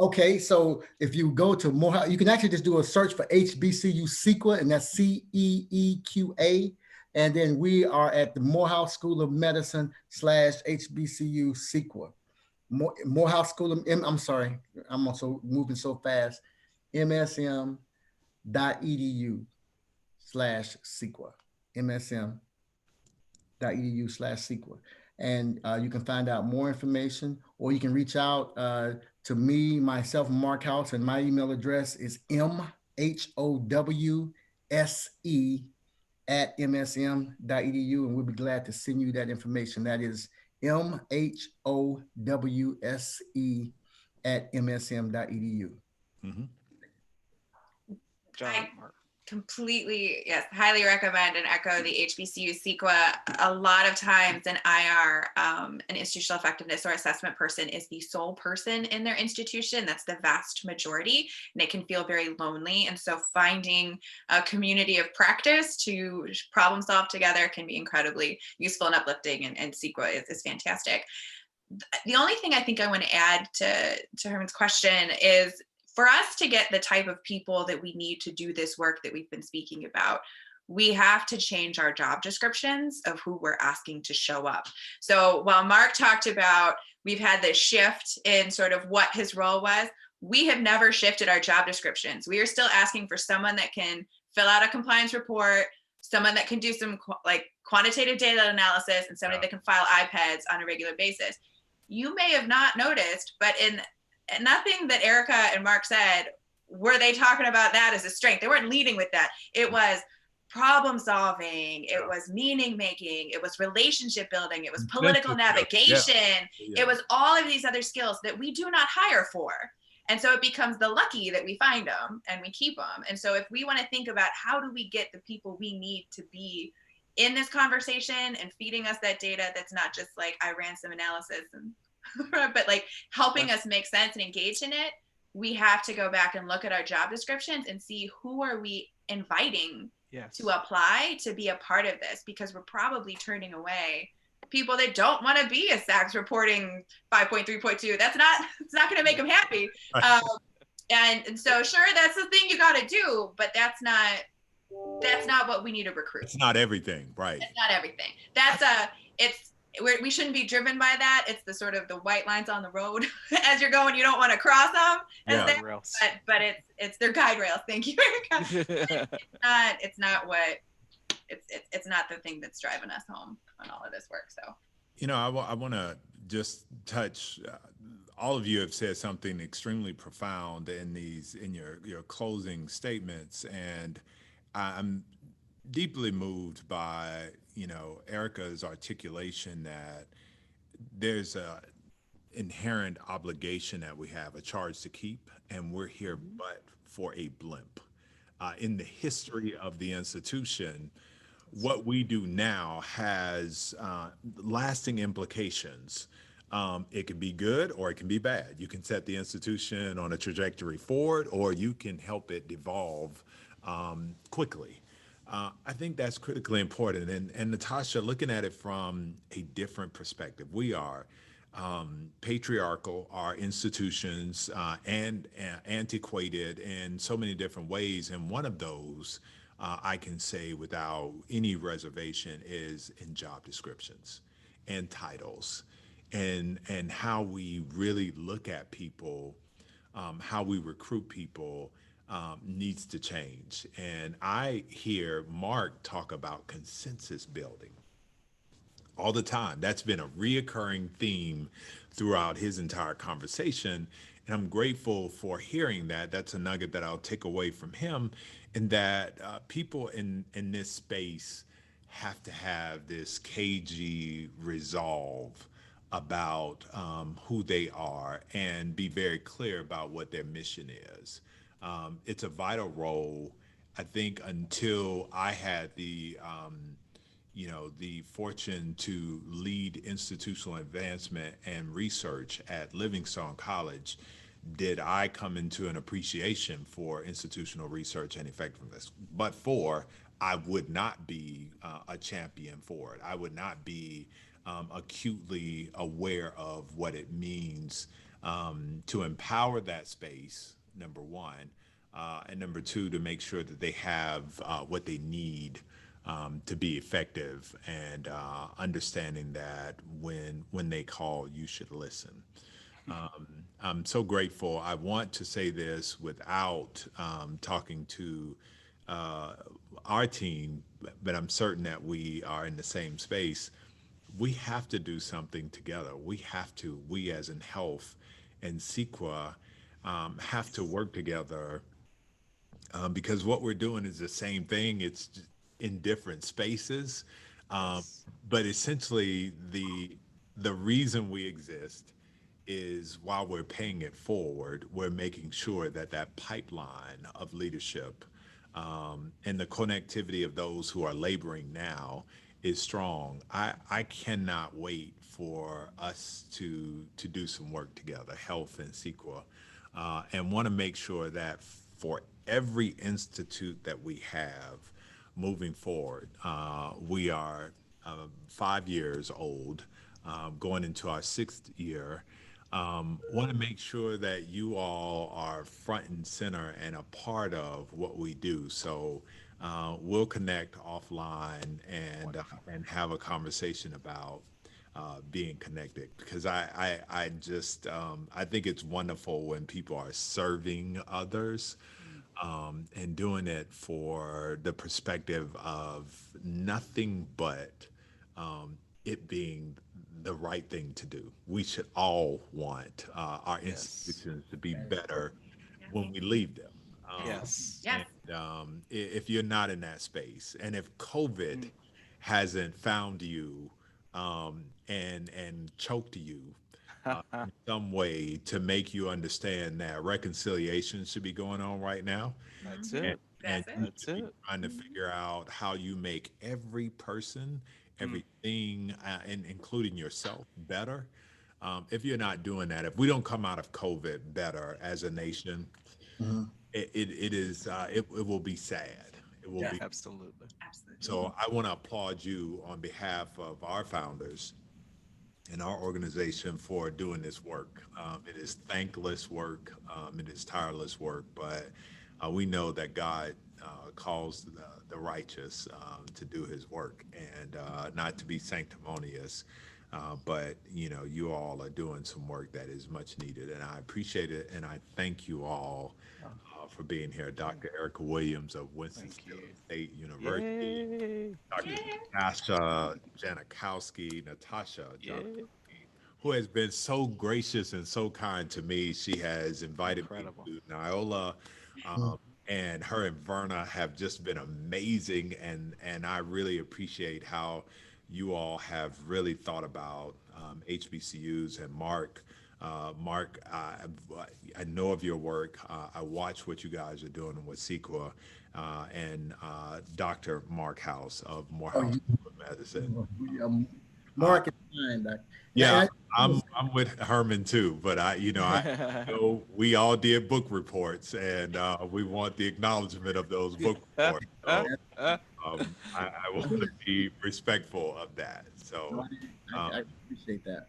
Okay, so if you go to Morehouse, you can actually just do a search for HBCU CEQA, and that's CEEQA. And then we are at the Morehouse School of Medicine / HBCU CEQA. Morehouse School of, I'm sorry, I'm also moving so fast, msm.edu / CEQA, msm.edu/CEQA. And you can find out more information, or you can reach out to me, myself, Mark House, and my email address is mhowse@msm.edu, and we'll be glad to send you that information. That is mhowse@msm.edu. Mm-hmm. John, Mark. Completely, yes, highly recommend and echo the HBCU CEQA. A lot of times an IR, an institutional effectiveness or assessment person, is the sole person in their institution. That's the vast majority, and it can feel very lonely. And so finding a community of practice to problem solve together can be incredibly useful and uplifting, and CEQA is fantastic. The only thing I think I want to add to Herman's question is, for us to get the type of people that we need to do this work that we've been speaking about, we have to change our job descriptions of who we're asking to show up. So while Mark talked about we've had this shift in sort of what his role was, we have never shifted our job descriptions. We are still asking for someone that can fill out a compliance report, someone that can do some quantitative data analysis, and somebody that can file iPads on a regular basis. You may have not noticed, but in nothing that Erica and Mark said were they talking about that as a strength. They weren't leading with that. It was problem solving, it was meaning making, it was relationship building, it was political navigation, it was all of these other skills that we do not hire for. And so it becomes the lucky that we find them and we keep them. And so if we want to think about how do we get the people we need to be in this conversation and feeding us that data that's not just like I ran some analysis and but like helping us make sense and engage in it, we have to go back and look at our job descriptions and see who are we inviting to apply to be a part of this, because we're probably turning away people that don't want to be a SACS reporting 5.3.2. It's not going to make them happy. And so sure, that's the thing you got to do, but that's not what we need to recruit. It's not everything, right? It's not everything. We shouldn't be driven by that. It's the sort of the white lines on the road as you're going. You don't want to cross them, but it's their guide rails. Thank you. It's not the thing that's driving us home on all of this work. So, I want to just touch. All of you have said something extremely profound in your closing statements, and I'm deeply moved by Erica's articulation that there's a inherent obligation that we have, a charge to keep, and we're here but for a blimp. In the history of the institution, what we do now has lasting implications. It can be good or it can be bad. You can set the institution on a trajectory forward, or you can help it devolve quickly. I think that's critically important. And Natasha, looking at it from a different perspective, we are patriarchal, our institutions, and antiquated in so many different ways. And one of those, I can say without any reservation, is in job descriptions and titles, and how we really look at people, how we recruit people, needs to change. And I hear Mark talk about consensus building all the time. That's been a reoccurring theme throughout his entire conversation. And I'm grateful for hearing that. That's a nugget that I'll take away from him, and that people in this space have to have this cagey resolve about who they are and be very clear about what their mission is. It's a vital role. I think until I had the fortune to lead institutional advancement and research at Livingstone College, did I come into an appreciation for institutional research and effectiveness. But for, I would not be a champion for it. I would not be acutely aware of what it means to empower that space, number one, and number two, to make sure that they have what they need to be effective, and understanding that when they call, you should listen. I'm so grateful. I want to say this without talking to uh, our team, but I'm certain that we are in the same space. We have to do something together. We as in health and CEQA, have to work together, because what we're doing is the same thing. It's just in different spaces, um, Yes. but essentially the reason we exist is, while we're paying it forward, we're making sure that that pipeline of leadership, and the connectivity of those who are laboring now, is strong. I cannot wait for us to do some work together, health and CEQA, and want to make sure that for every institute that we have moving forward, we are 5 years old, going into our sixth year. Want to make sure that you all are front and center and a part of what we do. So we'll connect offline, and have a conversation about being connected, because I just I think it's wonderful when people are serving others, and doing it for the perspective of nothing but it being the right thing to do. We should all want our Yes. institutions to be better Yeah. when we leave them. Yes. Yes. And if you're not in that space, and if COVID Mm. hasn't found you, and choked you in some way to make you understand that reconciliation should be going on right now, That's Hmm. and it. and That's it. you That's should be it. trying to Hmm. figure out how you make every person, Mm. everything, and including yourself, better. If you're not doing that, if we don't come out of COVID better as a nation, Mhm. it will be sad. It will Yeah. be. Absolutely. Absolutely. So I want to applaud you on behalf of our founders and our organization for doing this work. It is thankless work. It is tireless work, but we know that God calls the righteous to do His work, and not to be sanctimonious. But you all are doing some work that is much needed, and I appreciate it, and I thank you all Oh, for being here, yeah. Dr. Erica Williams of Thank Winston-Salem you. State University, Yay. Dr. Yeah. Natasha Janikowski, Natasha Yeah. Janikowski, who has been so gracious and so kind to me. She has invited me Incredible. to Niola, Mhm. um, and her and Verna have just been amazing, and I really appreciate how you all have really thought about HBCUs. And Mark, I know of your work. I watch what you guys are doing with CEQA, and Dr. Mark House of Oh, Morehouse you, School of Medicine. Uh, Mark is fine, Doc. yeah, And I'm with Herman too, but I know we all did book reports, and we want the acknowledgement of those book reports. So I want to be respectful of that. no, So I um, appreciate that.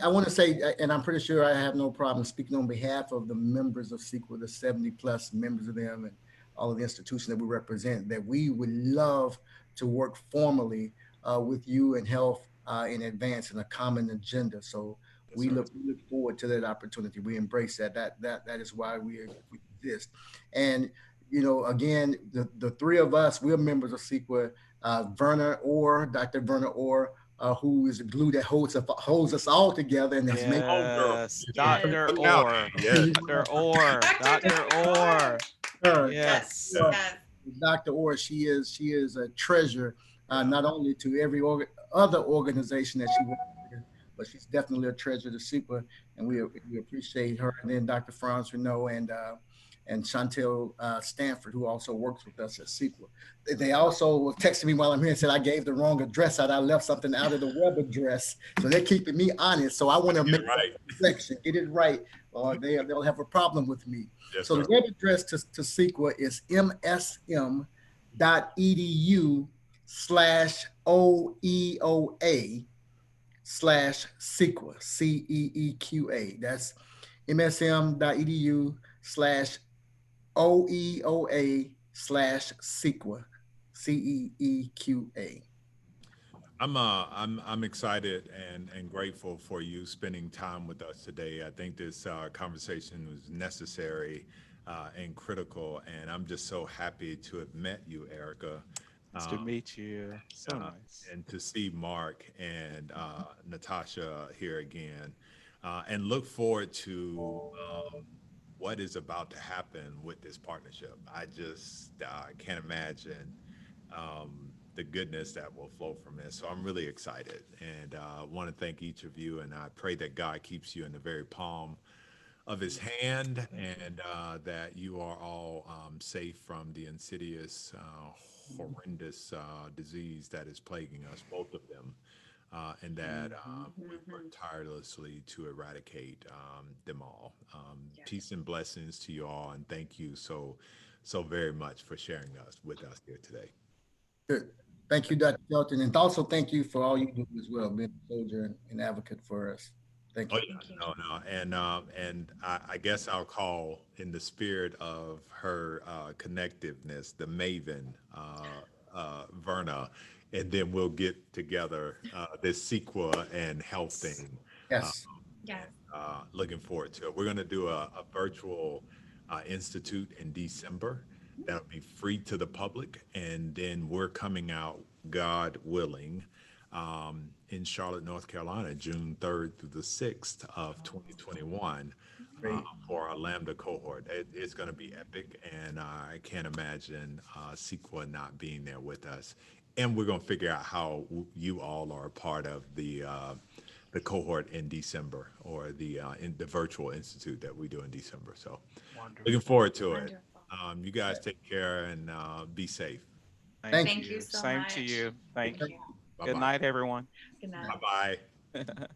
I want to say, and I'm pretty sure I have no problem speaking on behalf of the members of CEQA, the 70 plus members of them, and all of the institutions that we represent, that we would love to work formally with you and health in advance in a common agenda. So yes, sir. we look forward to that opportunity. We embrace that. That is why we exist. And again, the three of us, we're members of CEQA. Dr. Werner Orr, who is the glue that holds us all together and has made. Oh, girl, Yes, Yes. Dr. look out! Orr. Yes, Dr. Orr. Dr. Dr. Orr. Orr. her. Yes. Yes. Yes. Dr. Orr, she is a treasure, yeah. not only to every other organization that she works with, but she's definitely a treasure to SEQA, and we appreciate her. And then Dr. Franz Renault and Chantel Stanford, who also works with us at SEQA. They also were texting me while I'm here and said I gave the wrong address out. I left something out of the web address, so they're keeping me honest. So I want to Get make it that right. reflection, get it right, or they'll have a problem with me. Yes, So the sir. web address to CEQA is msm.edu/OEOA/CEQA, CEEQA. That's msm.edu/OEOA/CEQA, CEEQA. I'm excited and grateful for you spending time with us today. I think this conversation was necessary and critical, and I'm just so happy to have met you, Erica, Nice to um, meet you. So uh, nice. and to see Mark and Natasha here again, and look forward to what is about to happen with this partnership. I just can't imagine the goodness that will flow from this. So I'm really excited, and want to thank each of you. And I pray that God keeps you in the very palm of His hand, and that you are all safe from the insidious, horrendous disease that is plaguing us, both of them. And that we work tirelessly to eradicate them all. Peace and blessings to you all, and thank you so very much for sharing us with us here today. Good. Thank you, Dr. Shelton. And also thank you for all you do as well, being a soldier and advocate for us. Thank Oh you. yeah, no, and I guess I'll call in the spirit of her connectiveness, the Maven, Verna, and then we'll get together this sequel and health thing. Uh, Yes. Yes. and looking forward to it. We're going to do a virtual institute in December that'll be free to the public, and then we're coming out, God willing, in Charlotte, North Carolina, June 3rd through the 6th of 2021 Great. for our Lambda cohort. It's going to be epic, and I can't imagine Sequa not being there with us. And we're going to figure out how you all are a part of the cohort in December, or in the virtual institute that we do in December. So looking Wonderful. forward to it. Wonderful. You guys take care and be safe. Thank Thank Thank you you. so Same to much. you. Thank Thank you. you. Bye Good bye. night, everyone. Good night. Bye bye.